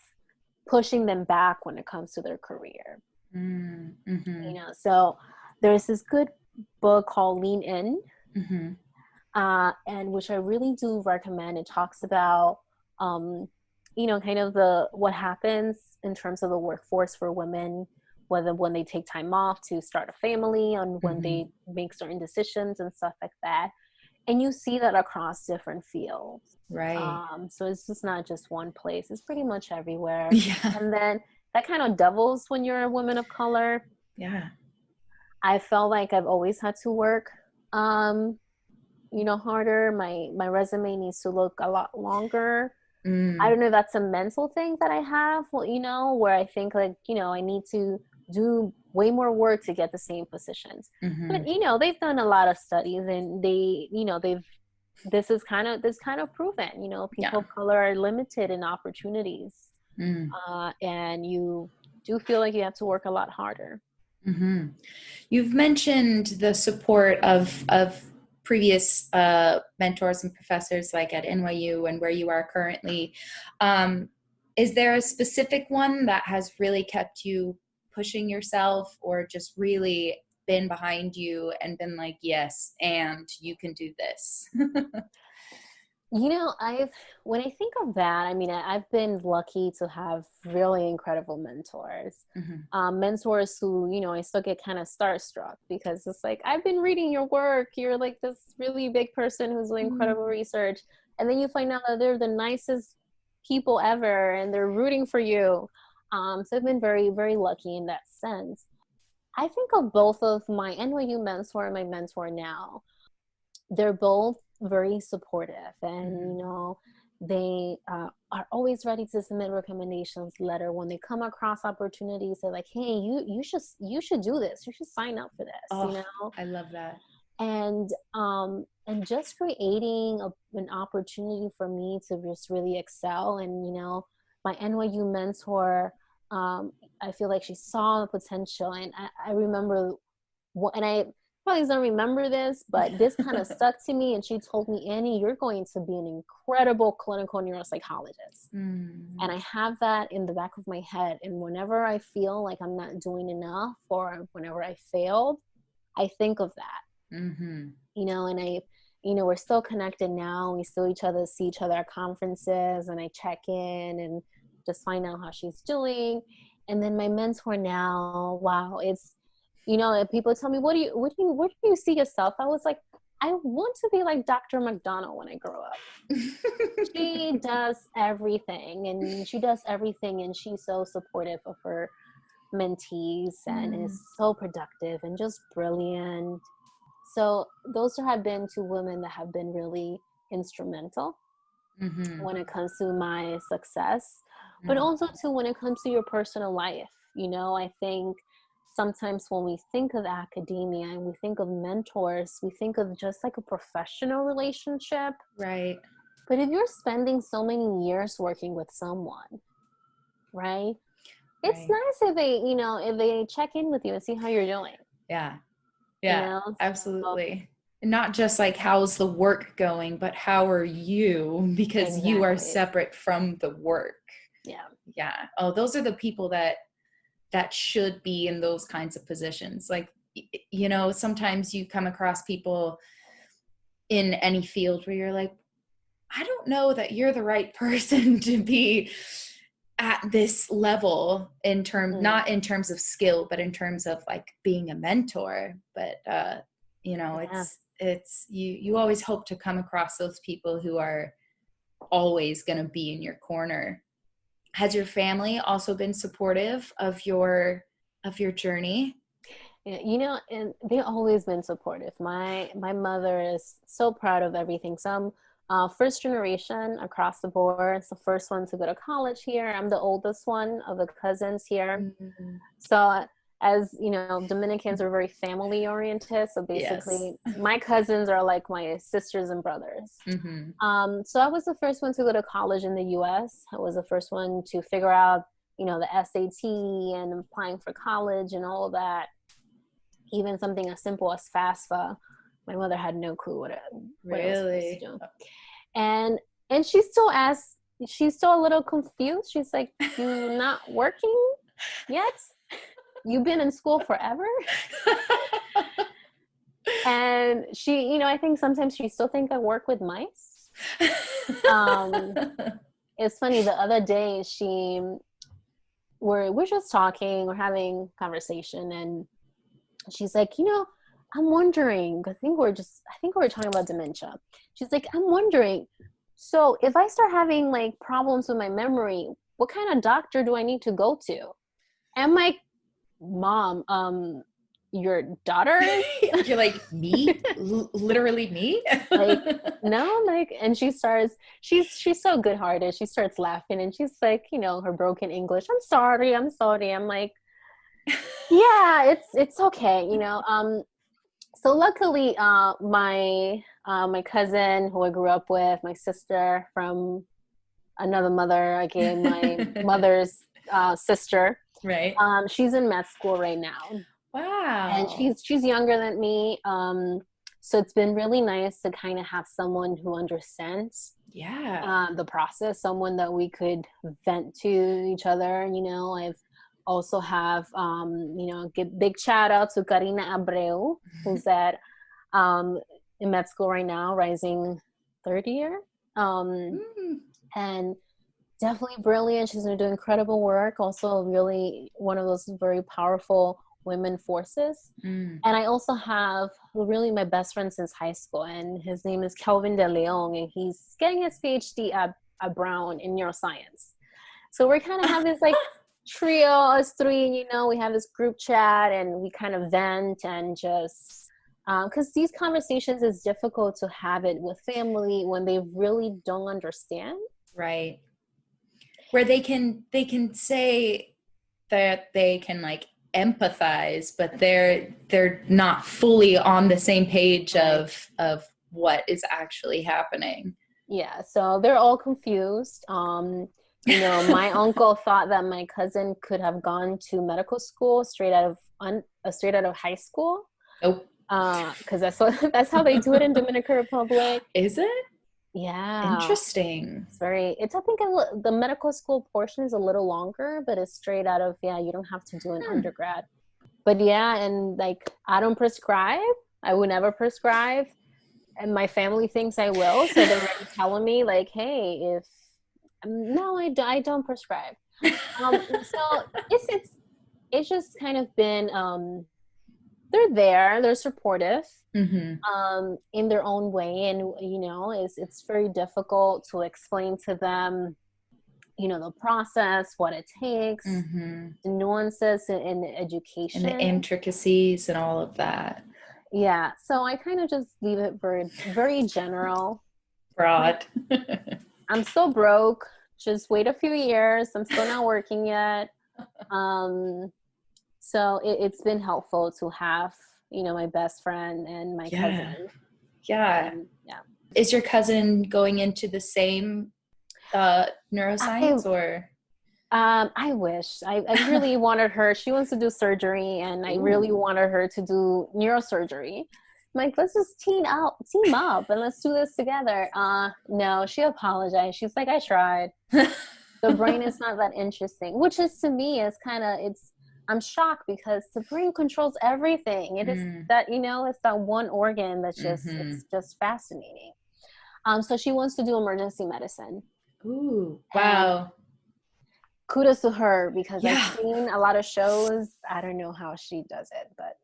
pushing them back when it comes to their career. Mm-hmm. So there's this good book called Lean In, Mm-hmm. and which I really do recommend. It talks about kind of what happens in terms of the workforce for women, whether when they take time off to start a family, and when they make certain decisions and stuff like that. And you see that across different fields. Right. So it's just not just one place. It's pretty much everywhere. Yeah. And then that kind of doubles when you're a woman of color. Yeah. I felt like I've always had to work, harder. My resume needs to look a lot longer. I don't know if that's a mental thing that I have, where I think like, I need to do way more work to get the same positions. But, they've done a lot of studies, and this kind of proven, people of color are limited in opportunities. And you do feel like you have to work a lot harder. Mm-hmm. You've mentioned the support of previous mentors and professors, like at NYU and where you are currently. Is there a specific one that has really kept you pushing yourself, or just really been behind you and been like, yes, and you can do this? When I think of that, I mean, I've been lucky to have really incredible mentors. Mentors who, I still get kind of starstruck, because it's like, I've been reading your work. You're like this really big person who's doing incredible research. And then you find out that they're the nicest people ever, and they're rooting for you. So I've been very, very lucky in that sense. I think of both of my NYU mentor and my mentor now. They're both very supportive, and they are always ready to submit recommendations letter when they come across opportunities. They're like, hey, you should do this, you should sign up for this. I love that. And just creating an opportunity for me to just really excel. And my NYU mentor, I feel like she saw the potential, and I remember and I probably don't remember this, but this kind of stuck to me. And she told me, Annie, you're going to be an incredible clinical neuropsychologist. And I have that in the back of my head. And whenever I feel like I'm not doing enough, or whenever I failed, I think of that. And we're still connected now. We still see each other at conferences, and I check in and just find out how she's doing. And then my mentor now, wow, it's, you know, if people tell me, where do you see yourself? I was like, I want to be like Dr. McDonald when I grow up. She does everything, and she's so supportive of her mentees and is so productive and just brilliant. So those have been two women that have been really instrumental when it comes to my success, but also too when it comes to your personal life. You know, I think sometimes when we think of academia and we think of mentors, we think of just like a professional relationship. Right. But if you're spending so many years working with someone, right? It's nice if they check in with you and see how you're doing. Yeah. Yeah, you know? Absolutely. Not just like, how's the work going, but how are you? Because you are separate from the work. Yeah. Yeah. Oh, those are the people that should be in those kinds of positions. Like, you know, sometimes you come across people in any field where you're like, I don't know that you're the right person to be at this level in not in terms of skill, but in terms of like being a mentor. But, you know, it's, you always hope to come across those people who are always going to be in your corner. Has your family also been supportive of your journey? Yeah, you know, and they've always been supportive. My mother is so proud of everything. So I'm first generation across the board. It's the first one to go to college here. I'm the oldest one of the cousins here. Mm-hmm. So as you know, Dominicans are very family oriented. So basically, my cousins are like my sisters and brothers. Mm-hmm. So I was the first one to go to college in the U.S. I was the first one to figure out, you know, the SAT and applying for college and all of that. Even something as simple as FAFSA, my mother had no clue what it was supposed to do. And she still asks, she's still a little confused. She's like, "You not working yet? You've been in school forever?" And she, you know, I think sometimes she still thinks I work with mice. It's funny, the other day we're just talking, we're having conversation, and she's like, you know, I'm wondering, I think we were talking about dementia. She's like, I'm wondering, so if I start having like problems with my memory, what kind of doctor do I need to go to? And I'm like, Mom, your daughter? You're like, me? Literally me? Like, no, like, and she's so good hearted. She starts laughing and she's like, you know, her broken English, I'm sorry. I'm like, yeah, it's okay, you know. So luckily, my cousin who I grew up with, my sister from another mother, again, my mother's sister, right? She's in med school right now. Wow. And she's younger than me. So it's been really nice to kind of have someone who understands the process, someone that we could vent to each other. You know, I've also have, you know, give big shout out to Karina Abreu, who's at in med school right now, rising third year. And definitely brilliant. She's going to do incredible work. Also really one of those very powerful women forces. And I also have really my best friend since high school, and his name is Kelvin De Leon, and he's getting his PhD at Brown in neuroscience. So we're kind of have this like trio, us three, you know, we have this group chat and we kind of vent and just, because these conversations is difficult to have it with family when they really don't understand. Right. Where they can say that they can like empathize, but they're not fully on the same page of what is actually happening. Yeah, so they're all confused. You know, my uncle thought that my cousin could have gone to medical school straight out of high school. Oh, because that's how they do it in Dominican Republic. Is it? Yeah. Interesting. I think the medical school portion is a little longer, but it's straight out of, you don't have to do an undergrad. But yeah, and like, I don't prescribe. I would never prescribe. And my family thinks I will. So they're already telling me like, hey, no, I don't prescribe. So it's just kind of been they're supportive Mm-hmm. in their own way, and it's very difficult to explain to them the process, what it takes, Mm-hmm. the nuances in the And the education. intricacies and all of that. Yeah, so I kind of just leave it very, very general. Like, Broad. I'm still broke. Just wait a few years. I'm still not working yet. Um, so it's been helpful to have, my best friend and my Yeah. cousin. Yeah. And yeah. Is your cousin going into the same I neuroscience or? I wish. I really wanted her. She wants to do surgery, and I really Ooh. wanted her to do neurosurgery. I'm like, let's just team up, and let's do this together. No, she apologized. She's like, I tried. The brain is not that interesting, which is to me is kind of I'm shocked because the brain controls everything. It is Mm. that it's that one organ that's Mm-hmm. it's just fascinating. So she wants to do emergency medicine, Ooh. and Wow. kudos to her because I've Yeah. seen a lot of shows. I don't know how she does it, but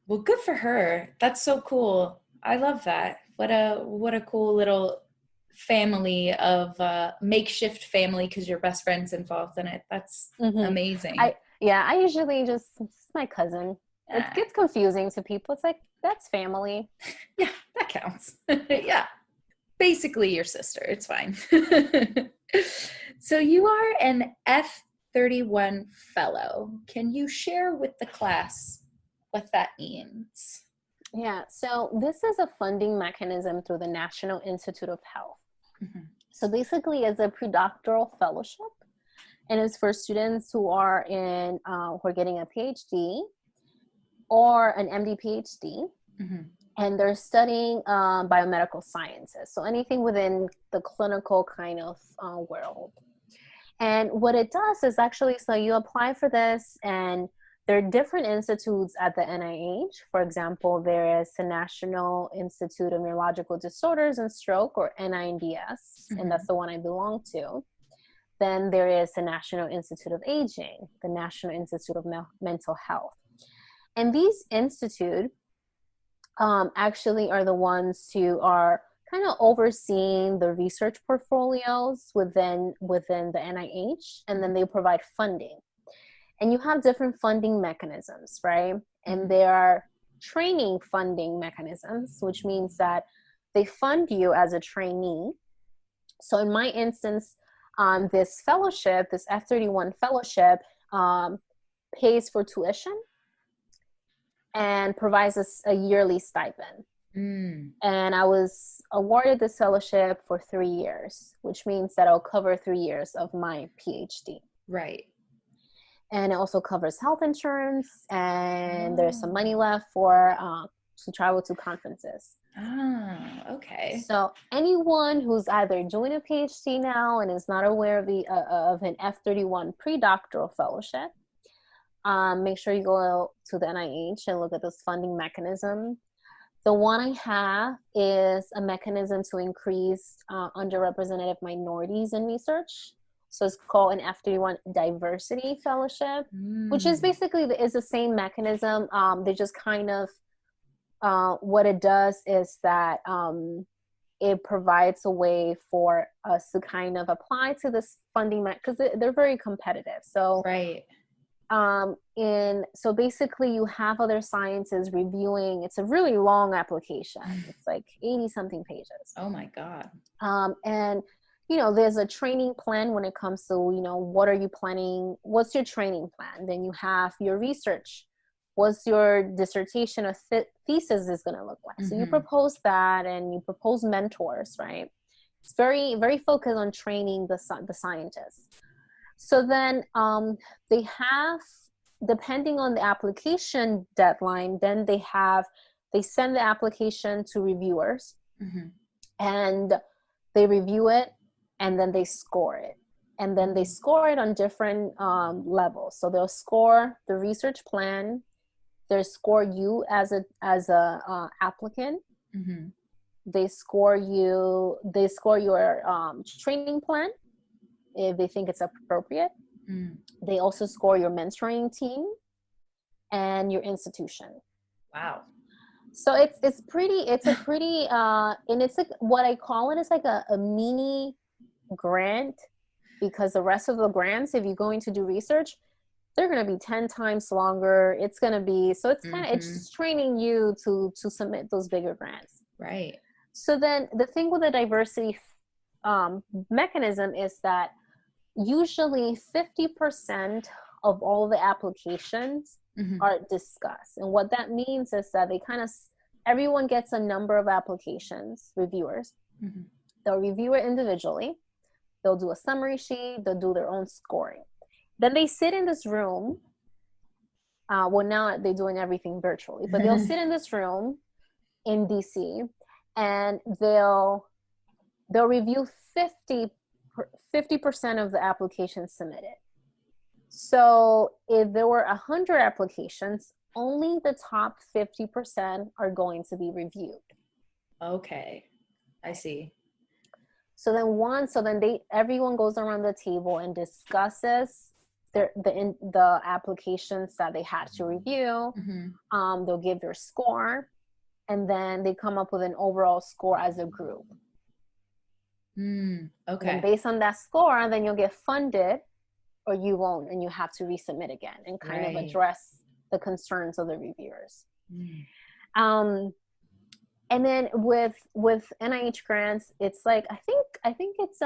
Well, good for her. That's so cool. I love that. What a cool little family of makeshift family because your best friend's involved in it. That's mm-hmm. amazing. I usually just it's my cousin. It Ah, gets confusing to people. It's like that's family. yeah, that counts. Yeah, basically your sister. It's fine. So you are an F31 fellow. Can you share with the class what that means? Yeah, so this is a funding mechanism through the National Institute of Health. Mm-hmm. So basically, it's a predoctoral fellowship, and it's for students who are who are getting a PhD or an MD PhD, Mm-hmm. and they're studying biomedical sciences. So anything within the clinical kind of world. And what it does is actually, so you apply for this, and there are different institutes at the NIH. For example, there is the National Institute of Neurological Disorders and Stroke, or NINDS, Mm-hmm. and that's the one I belong to. Then there is the National Institute of Aging, the National Institute of Mental Health. And these institutes actually are the ones who are kind of overseeing the research portfolios within the NIH, and then they provide funding. And you have different funding mechanisms, right? And there are training funding mechanisms, which means that they fund you as a trainee. So in my instance, this fellowship, this F31 fellowship, pays for tuition and provides us a yearly stipend. Mm. And I was awarded this fellowship for 3 years, which means that I'll cover 3 years of my PhD. Right. And it also covers health insurance, and there's some money left for to travel to conferences. Ah, okay. So anyone who's either doing a PhD now and is not aware of of an F31 pre-doctoral fellowship, make sure you go to the NIH and look at this funding mechanism. The one I have is a mechanism to increase underrepresented minorities in research. So it's called an F31 Diversity Fellowship, which is basically is the same mechanism. They just kind of, what it does is that it provides a way for us to kind of apply to this funding because they're very competitive. So right. So basically you have other sciences reviewing. It's a really long application. It's like 80 something pages. Oh my God. And there's a training plan when it comes to what are you planning, what's your training plan. Then you have your research, what's your dissertation or thesis is going to look like. So you propose that, and you propose mentors, right? It's very, very focused on training the scientists. So then they have, depending on the application deadline, then they send the application to reviewers, and they review it, and then they score it. And then they score it on different levels. So they'll score the research plan, they'll score you as a applicant, they score your training plan, if they think it's appropriate. Mm. They also score your mentoring team and your institution. Wow. So it's a pretty and it's like, what I call it is like a mini grant, because the rest of the grants, if you're going to do research, they're going to be 10 times longer. It's going to be, so it's kind of, it's just training you to submit those bigger grants. Right. So then the thing with the diversity mechanism is that usually 50% of all the applications are discussed. And what that means is that they kind of, everyone gets a number of applications, reviewers. They'll review it individually. They'll do a summary sheet. They'll do their own scoring. Then they sit in this room. Well, now they're doing everything virtually, but they'll sit in this room in DC, and they'll review 50% of the applications submitted. So if there were 100 applications, only the top 50% are going to be reviewed. Okay, I see. So then everyone goes around the table and discusses the applications that they had to review. They'll give their score, and then they come up with an overall score as a group. Okay. And based on that score, then you'll get funded, or you won't, and you have to resubmit again and kind of address the concerns of the reviewers. And then with NIH grants, it's like, I think it's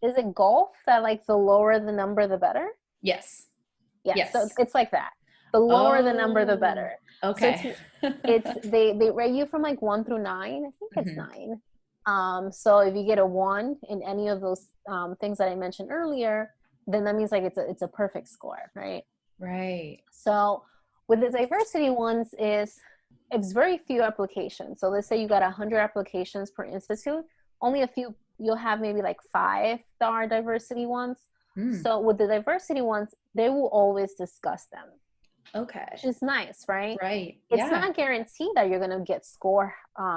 is it golf that, like, the lower the number the better? Yes. Yeah. Yes. So it's like that. The lower the number the better. Okay. So it's they rate you from like 1 through 9. I think it's 9. So if you get a 1 in any of those things that I mentioned earlier, then that means like it's a perfect score, right? Right. So with the diversity ones it's very few applications. So let's say you got 100 applications per institute, only a few, you'll have maybe like 5 that are diversity ones. So with the diversity ones, they will always discuss them. Okay. Which is nice, right? Right. It's not guaranteed that you're going to get score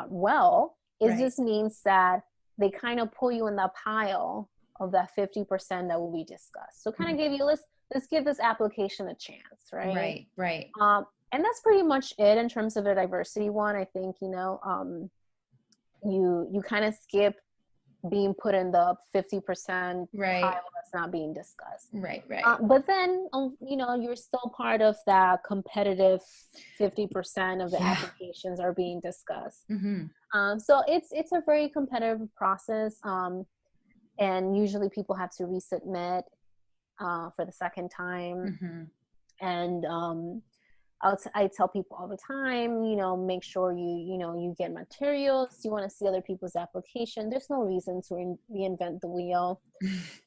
well. It just means that they kind of pull you in the pile of that 50% that will be discussed. So kind of give you, let's give this application a chance, right? Right. And that's pretty much it in terms of a diversity one. I think, you kind of skip being put in the 50% pile that's not being discussed. Right. But then, you're still part of that competitive 50% of the applications are being discussed. So it's a very competitive process. And usually people have to resubmit for the second time. And I tell people all the time, make sure you get materials. You want to see other people's application. There's no reason to reinvent the wheel.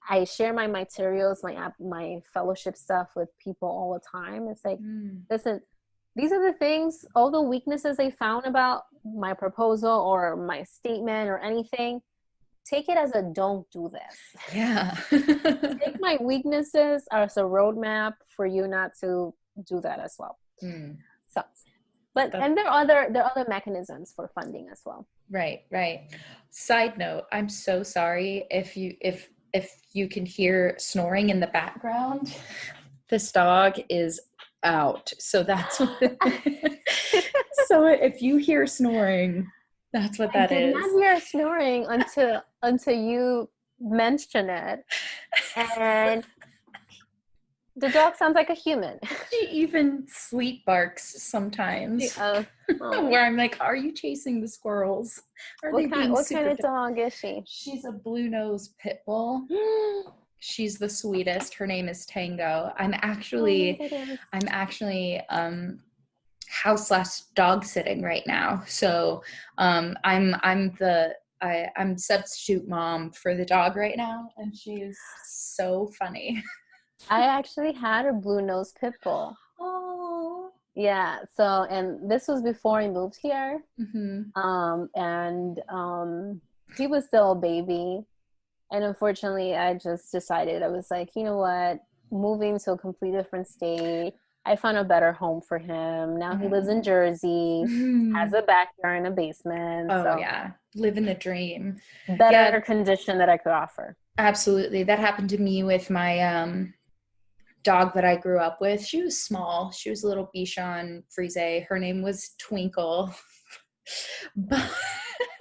I share my materials, my fellowship stuff with people all the time. It's like, listen, these are the things, all the weaknesses they found about my proposal or my statement or anything. Take it as a don't do this. Yeah. Take my weaknesses as a roadmap for you not to do that as well. So, and there are other mechanisms for funding as well. Right. Side note, I'm so sorry if you can hear snoring in the background. This dog is out. So that's what so if you hear snoring, that's what that is. I did not hear snoring until you mentioned it. And the dog sounds like a human. She even sleep barks sometimes. Where I'm like, are you chasing the squirrels? What kind of dog is she? She's a blue nose pit bull. She's the sweetest. Her name is Tango. I'm actually house/dog sitting right now. So I'm substitute mom for the dog right now, and she is so funny. I actually had a blue nose pit bull. Oh. Yeah. So, and this was before I moved here. He was still a baby. And unfortunately, I just decided, I was like, you know what, moving to a completely different state, I found a better home for him. Now he lives in Jersey, has a backyard and a basement. Oh, So yeah. Living the dream. Yeah, better condition that I could offer. absolutely. That happened to me with my dog that I grew up with. She was small. She was a little Bichon Frise. Her name was Twinkle. but,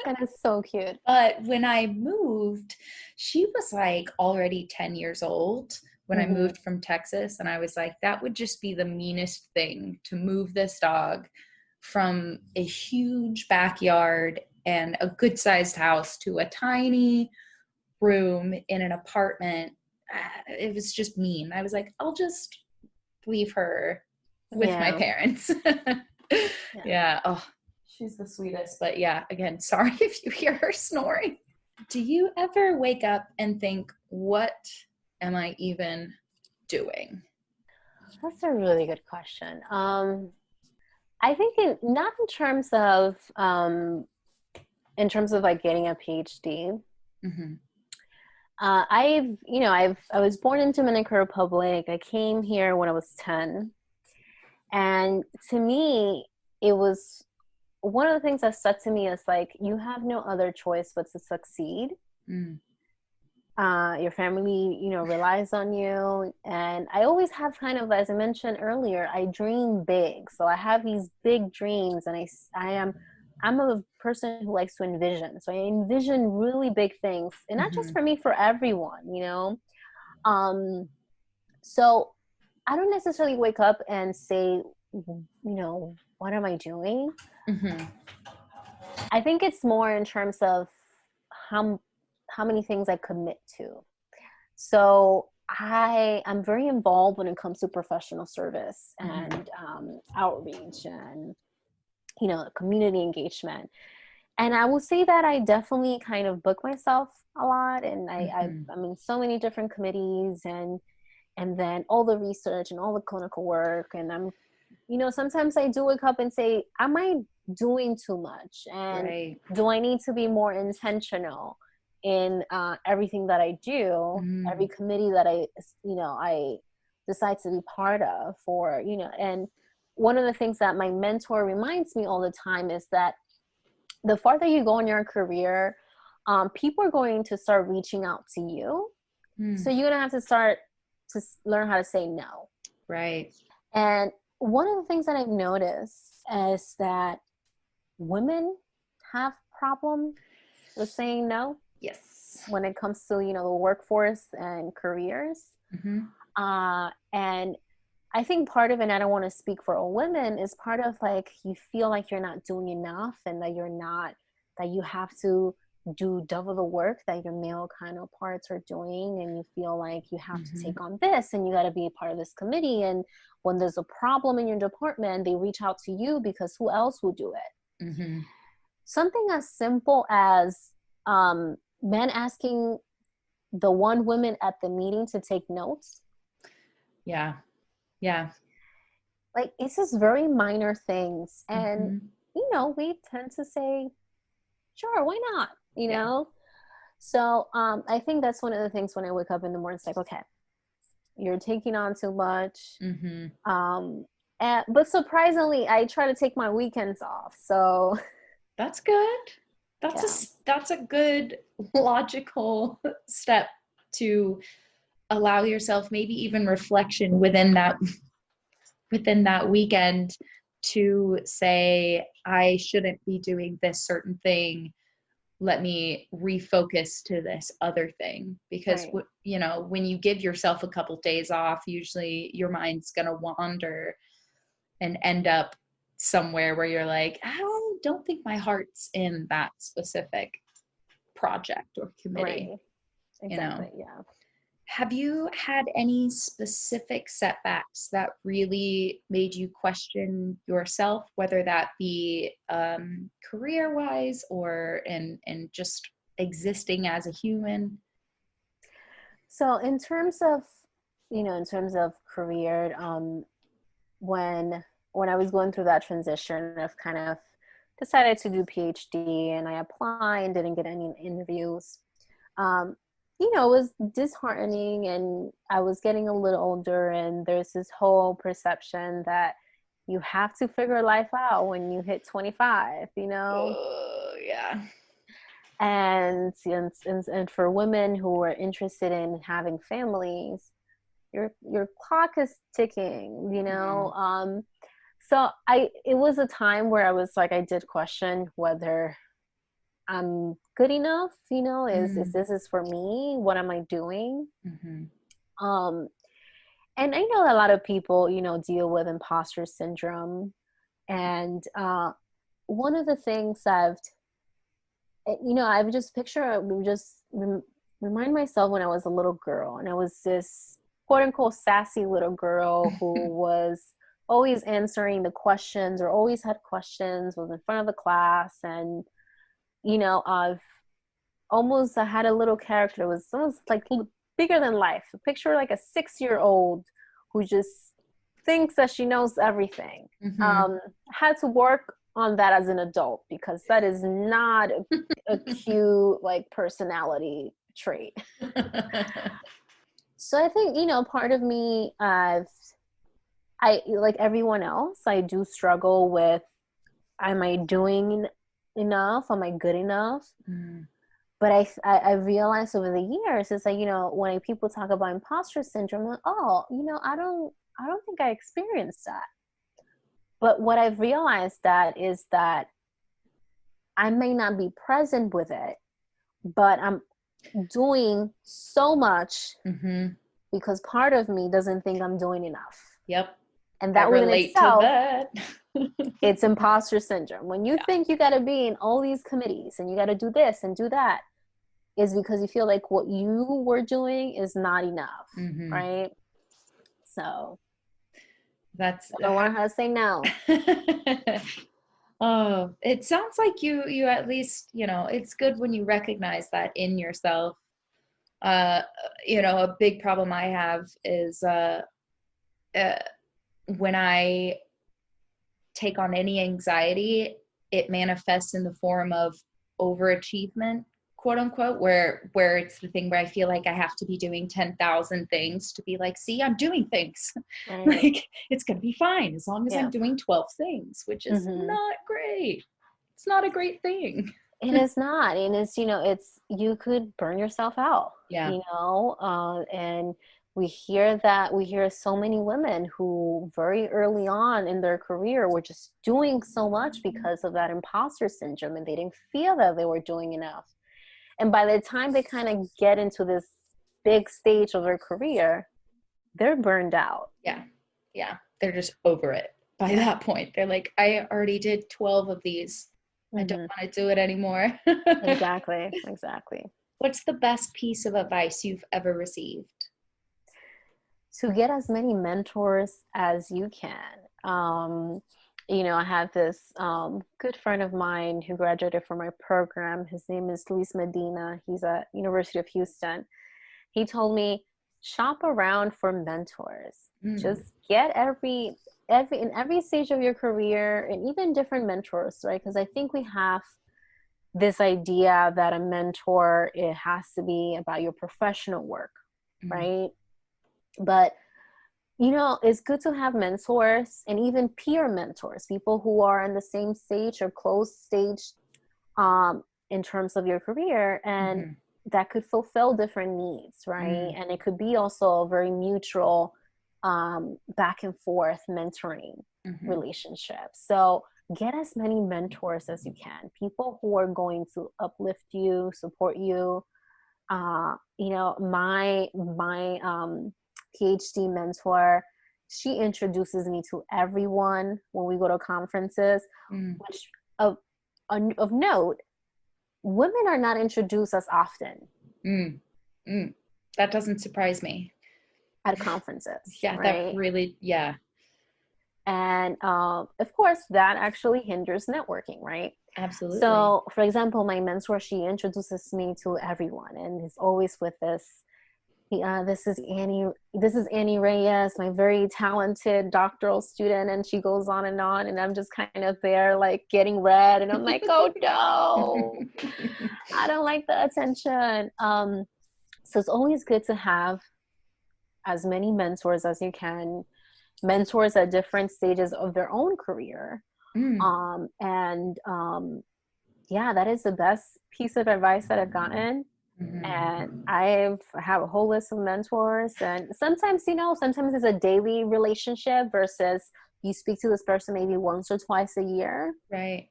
That is so cute. but when I moved, she was like already 10 years old when I moved from Texas. And I was like, that would just be the meanest thing to move this dog from a huge backyard and a good sized house to a tiny room in an apartment. It was just mean. I was like, I'll just leave her with my parents. Yeah. Oh, she's the sweetest. But yeah, again, sorry if you hear her snoring. Do you ever wake up and think, what am I even doing? That's a really good question. I think not in terms of like getting a PhD. Mm-hmm. I was born in Dominican Republic. I came here when I was 10. And to me, it was one of the things that stuck to me is like, you have no other choice but to succeed. Your family, relies on you. And I always have kind of, as I mentioned earlier, I dream big. So I have these big dreams, and I'm a person who likes to envision. So I envision really big things, and not just for me, for everyone. So I don't necessarily wake up and say, what am I doing? I think it's more in terms of how many things I commit to. So I'm very involved when it comes to professional service and outreach and community engagement. And I will say that I definitely kind of book myself a lot, and I'm in so many different committees, and then all the research and all the clinical work, and I'm sometimes I do wake up and say, am I doing too much? And do I need to be more intentional in everything that I do, every committee that I decide to be part of, and one of the things that my mentor reminds me all the time is that the farther you go in your career, people are going to start reaching out to you. So you're going to have to start to learn how to say no. Right. And one of the things that I've noticed is that women have problem with saying no. Yes. When it comes to, the workforce and careers. And I think part of it, and I don't want to speak for all women, is part of like, you feel like you're not doing enough, and that that you have to do double the work that your male counterparts are doing, and you feel like you have to take on this, and you got to be a part of this committee, and when there's a problem in your department, they reach out to you because who else will do it? Something as simple as men asking the one woman at the meeting to take notes. Yeah. Like, it's just very minor things, and we tend to say, sure, why not? So I think that's one of the things when I wake up in the morning. It's like, okay, you're taking on too much. But surprisingly, I try to take my weekends off. So that's good. That's a good logical step to allow yourself maybe even reflection within that weekend to say, I shouldn't be doing this certain thing. Let me refocus to this other thing, because when you give yourself a couple days off, usually your mind's going to wander and end up somewhere where you're like, I don't think my heart's in that specific project or committee. Right. Exactly. Yeah. Have you had any specific setbacks that really made you question yourself, whether that be career-wise or in just existing as a human? So in terms of career, when I was going through that transition of kind of decided to do PhD, and I applied and didn't get any interviews. it was disheartening, and I was getting a little older, and there's this whole perception that you have to figure life out when you hit 25, Yeah. And for women who are interested in having families, your clock is ticking, So it was a time where I was like, I did question whether I'm good enough, is this for me? What am I doing? Um, and I know a lot of people, deal with imposter syndrome. And one of the things I've just remind myself when I was a little girl, and I was this quote unquote sassy little girl who was always answering the questions, or always had questions, was in front of the class. And, I had a little character. It was almost like bigger than life. Picture like a 6-year-old who just thinks that she knows everything. Had to work on that as an adult, because that is not a cute like personality trait. So I think, part of me, I like everyone else, I do struggle with, am I doing enough? Am I good enough? But I realized over the years, it's like, when people talk about imposter syndrome, I'm like, oh, I don't think I experienced that. But what I've realized is that I may not be present with it, but I'm doing so much because part of me doesn't think I'm doing enough. Yep. And that within itself, it's imposter syndrome. When you think you got to be in all these committees and you got to do this and do that, is because you feel like what you were doing is not enough, right? So I don't want her to say no. Oh, it sounds like you at least, it's good when you recognize that in yourself. A big problem I have is when I take on any anxiety, it manifests in the form of overachievement, quote unquote, where it's the thing where I feel like I have to be doing 10,000 things to be like, see, I'm doing things. Right. Like, it's going to be fine as long as I'm doing 12 things, which is not great. It's not a great thing. It is not. And it's, you could burn yourself out, and we hear so many women who very early on in their career were just doing so much because of that imposter syndrome, and they didn't feel that they were doing enough. And by the time they kind of get into this big stage of their career, they're burned out. Yeah. Yeah. They're just over it by that point. They're like, I already did 12 of these. I don't want to do it anymore. Exactly. What's the best piece of advice you've ever received? To get as many mentors as you can. I have this good friend of mine who graduated from my program. His name is Luis Medina. He's at University of Houston. He told me, shop around for mentors. Just get in every stage of your career, and even different mentors, right? Because I think we have this idea that a mentor, it has to be about your professional work, right? But it's good to have mentors, and even peer mentors, people who are in the same stage or close stage in terms of your career, and that could fulfill different needs, right? And it could be also a very mutual back and forth mentoring relationship. So get as many mentors as you can, people who are going to uplift you, support you. My PhD mentor, she introduces me to everyone when we go to conferences, which of note, women are not introduced as often. That doesn't surprise me. At conferences. Yeah, right? That really, yeah. And of course, that actually hinders networking, right? Absolutely. So, for example, my mentor, she introduces me to everyone, and is always with this. This is Anny Reyes, my very talented doctoral student, and she goes on, and I'm just kind of there like getting red, and I'm like, oh no, I don't like the attention. So it's always good to have as many mentors as you can, mentors at different stages of their own career. Mm. Yeah, that is the best piece of advice that I've gotten. And I have a whole list of mentors, and sometimes, sometimes it's a daily relationship versus you speak to this person maybe once or twice a year. Right.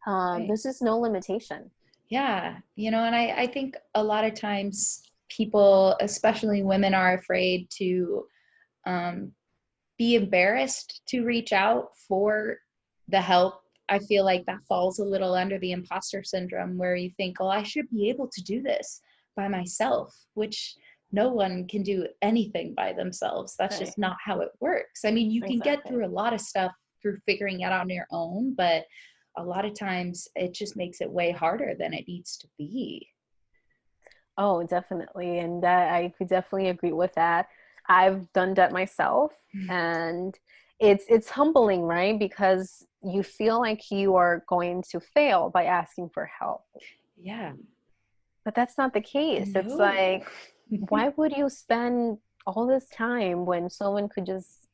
There's just no limitation. Yeah. And I think a lot of times people, especially women, are afraid to be embarrassed to reach out for the help. I feel like that falls a little under the imposter syndrome, where you think, oh, I should be able to do this by myself, which no one can do anything by themselves. That's Right. just not how it works. I mean, you can get Exactly. through a lot of stuff through figuring it out on your own, but a lot of times it just makes it way harder than it needs to be. Oh, definitely. And that I could definitely agree with that. I've done that myself, and it's humbling, right? Because you feel like you are going to fail by asking for help. Yeah. But that's not the case. It's No. like, why would you spend all this time when someone could just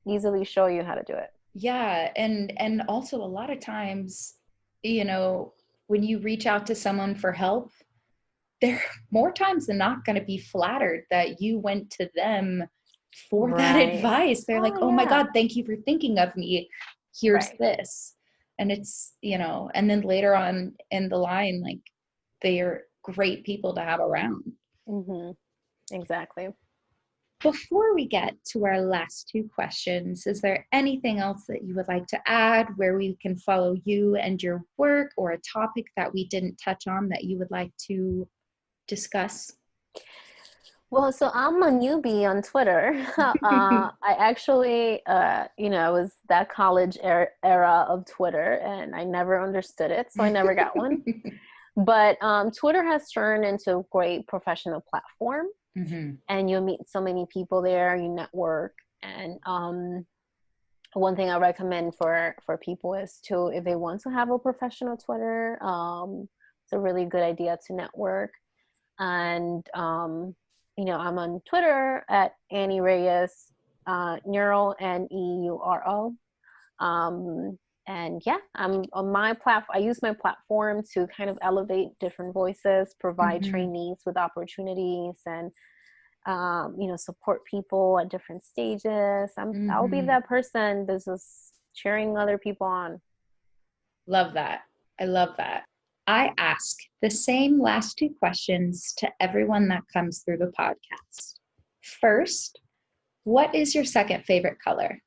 easily show you how to do it? Yeah, and also a lot of times, when you reach out to someone for help, they're more times than not going to be flattered that you went to them for that Right. advice. They're like, Oh, "Oh my yeah. God, thank you for thinking of me. Here's Right. this." And it's, and then later on in the line, like, they're great people to have around. Mm-hmm. Exactly. Before we get to our last two questions, is there anything else that you would like to add, where we can follow you and your work, or a topic that we didn't touch on that you would like to discuss? Well, so I'm a newbie on Twitter. I actually, it was that college era of Twitter, and I never understood it, so I never got one. But Twitter has turned into a great professional platform, and you'll meet so many people there. You network, and one thing I recommend for people is to, if they want to have a professional Twitter, it's a really good idea to network. And I'm on Twitter at Anny Reyes, Neuro, Neuro. And yeah, I'm on my platform. I use my platform to kind of elevate different voices, provide trainees with opportunities, and support people at different stages. I'll be that person that's just cheering other people on. Love that. I love that. I ask the same last two questions to everyone that comes through the podcast. First, what is your second favorite color?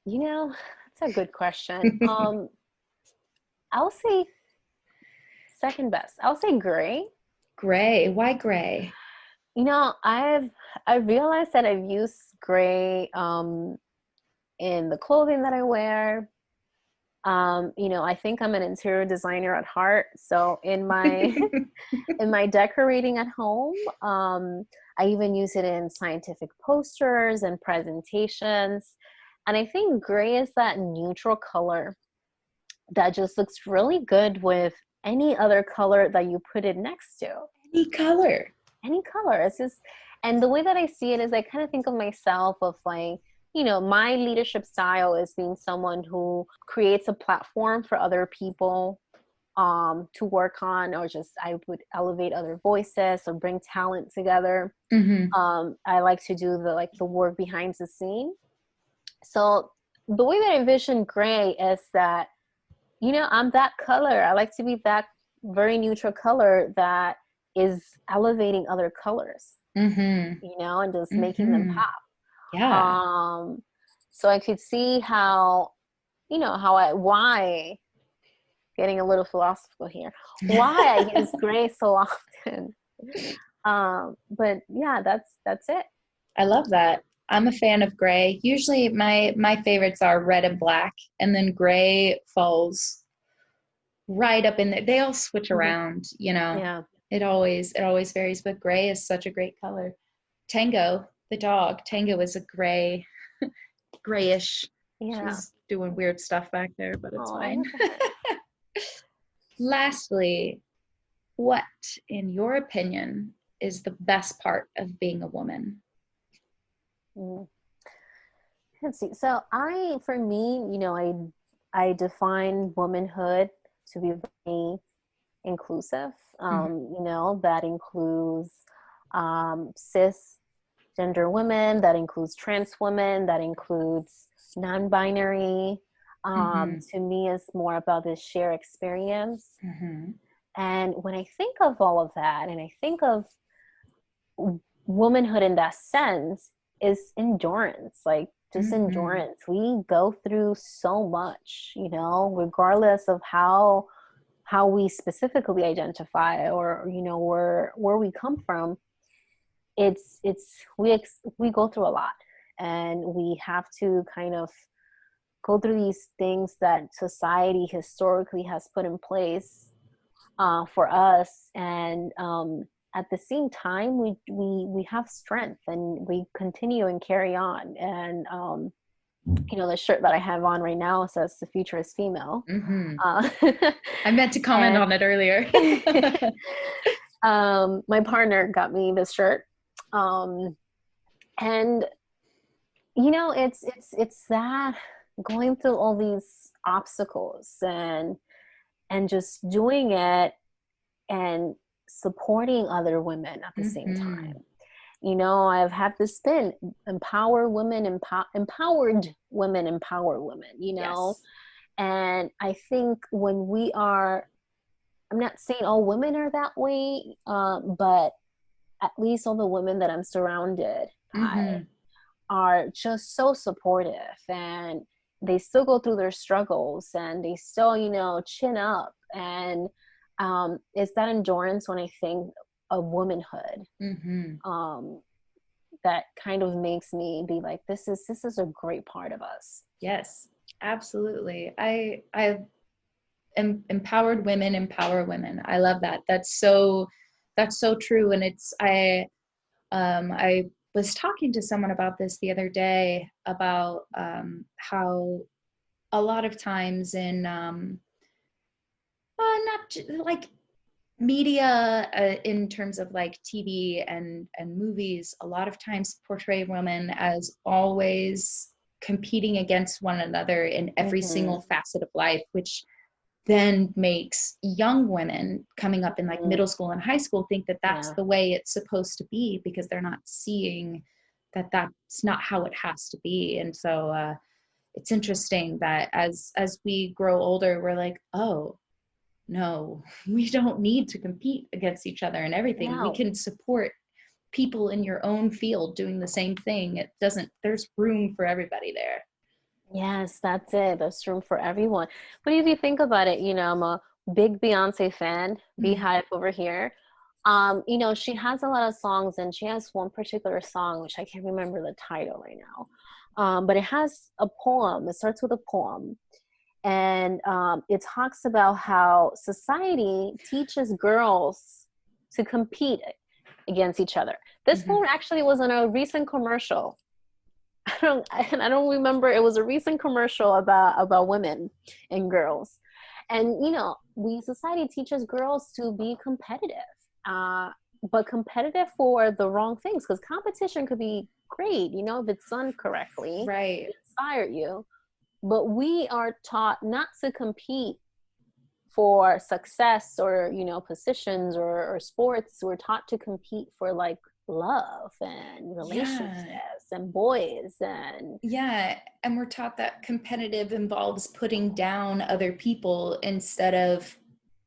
That's a good question. I'll say second best. I'll say gray. Gray. Why gray? I've realized that I've used gray in the clothing that I wear. I think I'm an interior designer at heart. So in my in my decorating at home, I even use it in scientific posters and presentations. And I think gray is that neutral color that just looks really good with any other color that you put it next to. Any color. Any color. It's just, and the way that I see it is I kind of think of myself of like, my leadership style is being someone who creates a platform for other people to work on, or just I would elevate other voices or bring talent together. I like to do the work behind the scene. So the way that I envision gray is that, I'm that color. I like to be that very neutral color that is elevating other colors, and just making them pop. Yeah. So I could see how, why, getting a little philosophical here, why I use gray so often. But yeah, that's it. I love that. I'm a fan of gray. Usually my favorites are red and black, and then gray falls right up in there. They all switch around, Yeah. It always varies, but gray is such a great color. Tango, the dog, Tango is a grayish. Yeah. She's doing weird stuff back there, but it's Oh, fine. look at her. Lastly, what, in your opinion, is the best part of being a woman? Let's see. So for me, I define womanhood to be very inclusive. That includes cisgender women, that includes trans women, that includes non-binary. To me, it's more about this shared experience. And when I think of all of that, and I think of womanhood in that sense, is endurance, like just endurance. We go through so much, regardless of how we specifically identify, or where we come from. We go through a lot, and we have to kind of go through these things that society historically has put in place for us, and at the same time we have strength, and we continue and carry on. And the shirt that I have on right now says "The future is female." I meant to comment on it earlier. My partner got me this shirt, and it's that going through all these obstacles and just doing it and supporting other women at the same time. I've had this spin: empowered women empower women, Yes. And I think when we are, I'm not saying all women are that way, but at least all the women that I'm surrounded by are just so supportive, and they still go through their struggles, and they still, chin up. And it's that endurance when I think of womanhood, that kind of makes me be like, this is a great part of us. Yes, absolutely. I've empowered women empower women. I love that. That's so true. And I was talking to someone about this the other day, about how a lot of times in not like media, in terms of like TV and movies, a lot of times portray women as always competing against one another in every single facet of life, which then makes young women coming up in like middle school and high school think that that's the way it's supposed to be, because they're not seeing that that's not how it has to be. And so it's interesting that as we grow older, we're like, oh no, we don't need to compete against each other and everything. No. We can support people in your own field doing the same thing. There's room for everybody there. Yes, that's it. There's room for everyone. But if you think about it, I'm a big Beyonce fan, Beehive over here. She has a lot of songs, and she has one particular song, which I can't remember the title right now. But it has a poem. It starts with a poem. And it talks about how society teaches girls to compete against each other. This poem actually was in a recent commercial. I don't remember. It was a recent commercial about women and girls. And, society teaches girls to be competitive, but competitive for the wrong things, because competition could be great, if it's done correctly. Right. It inspire you. But we are taught not to compete for success or, positions or sports. We're taught to compete for like love and relationships and boys. And we're taught that competitive involves putting down other people instead of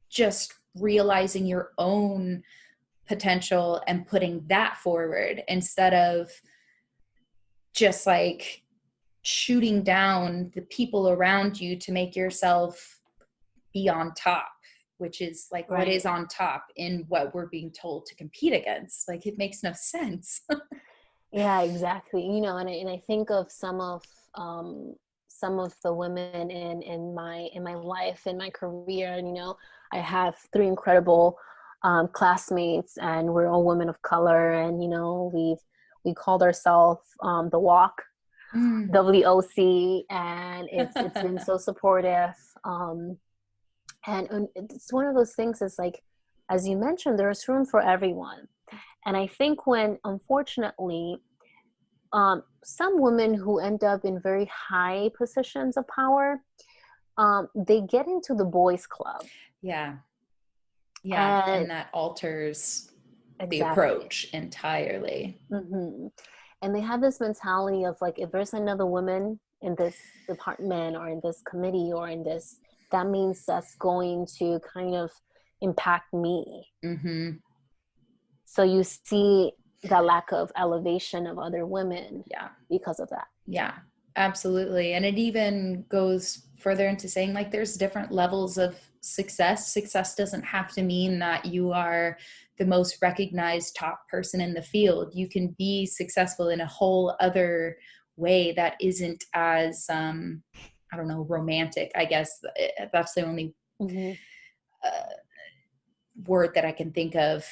just realizing your own potential and putting that forward, instead of just like shooting down the people around you to make yourself be on top, which is like what is on top in what we're being told to compete against. Like, it makes no sense. Yeah, exactly. And I think of some of the women in my life, in my career. And I have 3 incredible classmates, and we're all women of color. And we called ourselves the Walk. WOC, and it's been so supportive, and it's one of those things. Is like, as you mentioned, there's room for everyone. And I think when, unfortunately, some women who end up in very high positions of power, they get into the boys' club. Yeah. Yeah. And And that alters the exactly. approach entirely. Hmm. And they have this mentality of like, if there's another woman in this department or in this committee or in this, that means that's going to kind of impact me. Mm-hmm. So you see the lack of elevation of other women Yeah. because of that. Yeah, absolutely. And it even goes further into saying like there's different levels of success. Success doesn't have to mean that you are the most recognized top person in the field. You can be successful in a whole other way that isn't as I don't know, romantic, I guess. That's the only Mm-hmm. word that I can think of.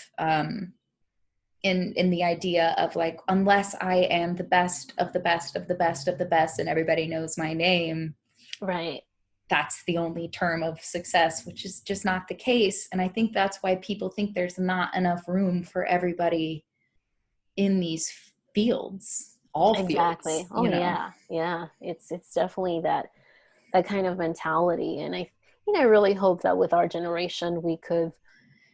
In the idea of like, unless I am the best of the best of the best of the best and everybody knows my name, Right. that's the only term of success, which is just not the case. And I think that's why people think there's not enough room for everybody in these fields, all Exactly. fields, Oh yeah. Yeah. It's definitely that kind of mentality. And I really hope that with our generation we could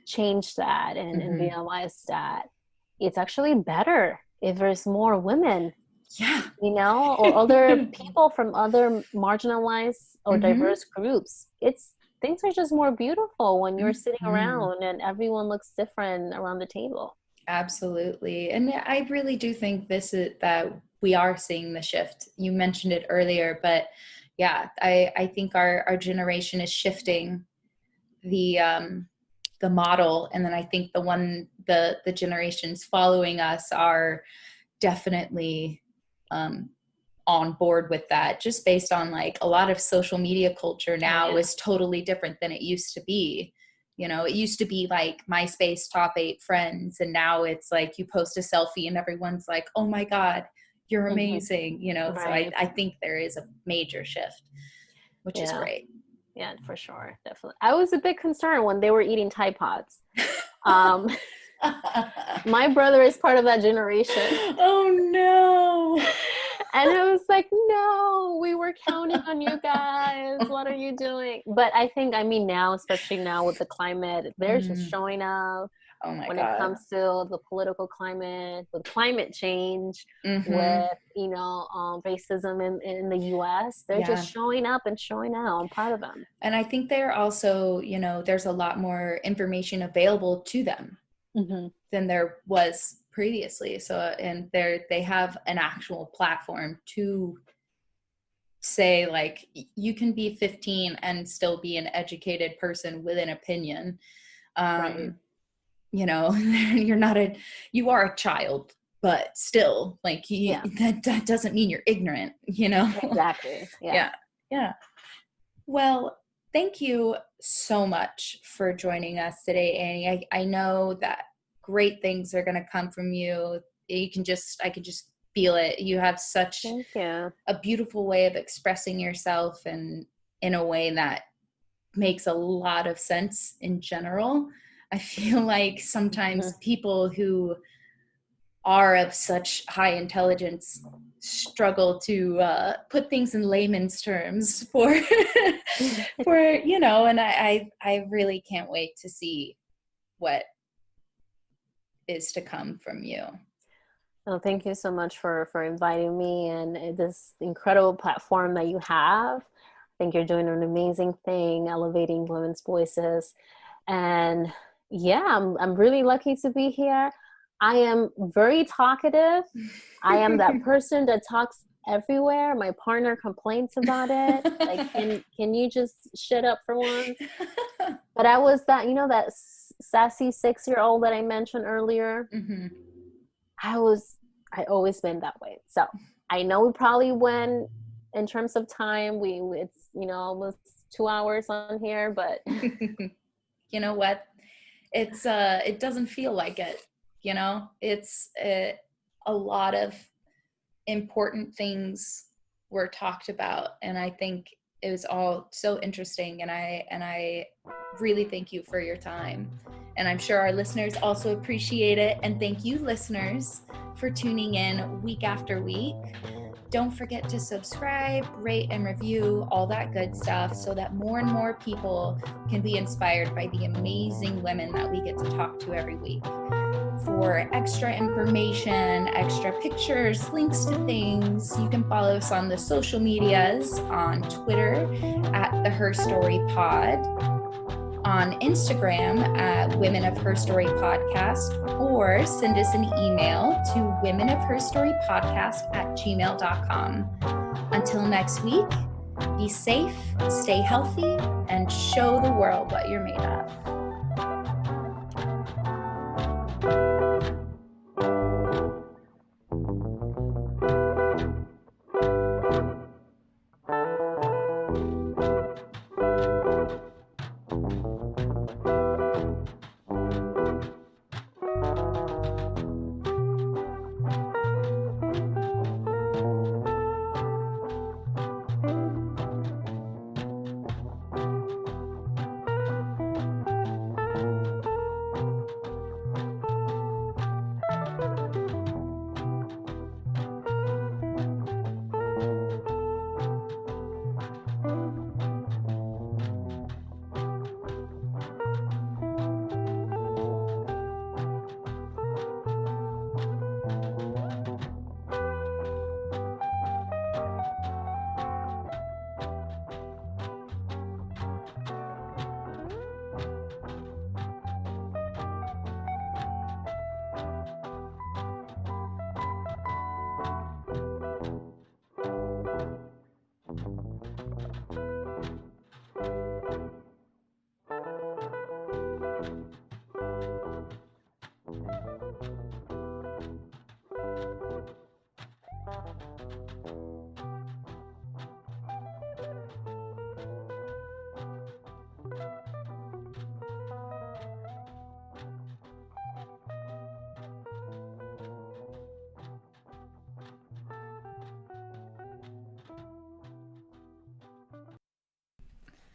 change that and Mm-hmm. realize that it's actually better if there's more women, Yeah. or other people from other marginalized or Mm-hmm. diverse groups. It's things are just more beautiful when you're sitting Mm-hmm. around and everyone looks different around the table. Absolutely. And I really do think this is that we are seeing the shift. You mentioned it earlier, but yeah, I think our generation is shifting the model. And then I think the generations following us are definitely on board with that, just based on like a lot of social media culture Oh now yeah. is totally different than it used to be. It used to be like MySpace top 8 friends, and now it's like you post a selfie and everyone's like, oh my God, you're Hmm. amazing. So Right. I think there is a major shift, which is Yeah. great. Yeah, for sure. Definitely. I was a bit concerned when they were eating Tide Pods. Um, my brother is part of that generation. Oh no. And I was like, no, we were counting on you guys. What are you doing? But I mean, now, especially now with the climate, they're just Mm. showing up Oh my when it God. comes to the political climate, with climate change, Mm-hmm. with, racism in the US. They're just Yeah. showing up and showing out. I'm proud of them. And I think they're also, there's a lot more information available to them Mm-hmm. than there was previously. So, and they have an actual platform to say like, you can be 15 and still be an educated person with an opinion. Right. You are a child, but still like Yeah, that doesn't mean you're ignorant, exactly. Yeah. Yeah. Yeah. Well, thank you so much for joining us today, Annie. I know that great things are going to come from you. I can just feel it. You have such Thank you. a beautiful way of expressing yourself, and in a way that makes a lot of sense in general. I feel like sometimes Mhm. people who are of such high intelligence struggle to put things in layman's terms for and I really can't wait to see what is to come from you. Well, thank you so much for inviting me and this incredible platform that you have. I think you're doing an amazing thing, elevating women's voices. And yeah, I'm really lucky to be here. I am very talkative. I am that person that talks everywhere. My partner complains about it. Like, can you just shut up for once? But I was that sassy 6-year-old that I mentioned earlier. Mm-hmm. I always been that way. So I know we probably went in terms of time. It's almost 2 hours on here, but You know what? It doesn't feel like it. It's a lot of important things were talked about, and I think it was all so interesting, and I really thank you for your time And I'm sure our listeners also appreciate it. And thank you, listeners, for tuning in week after week. Don't forget to subscribe, rate, and review, all that good stuff, so that more and more people can be inspired by the amazing women that we get to talk to every week. For extra information, extra pictures, links to things, you can follow us on the social medias, on Twitter at the Her Story Pod, on Instagram at Women of Her Story Podcast, or send us an email to womenofherstorypodcast@gmail.com. Until next week, be safe, stay healthy, and show the world what you're made of.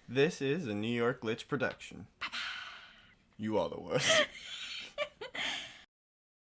This is a New York Glitch production. You are the worst.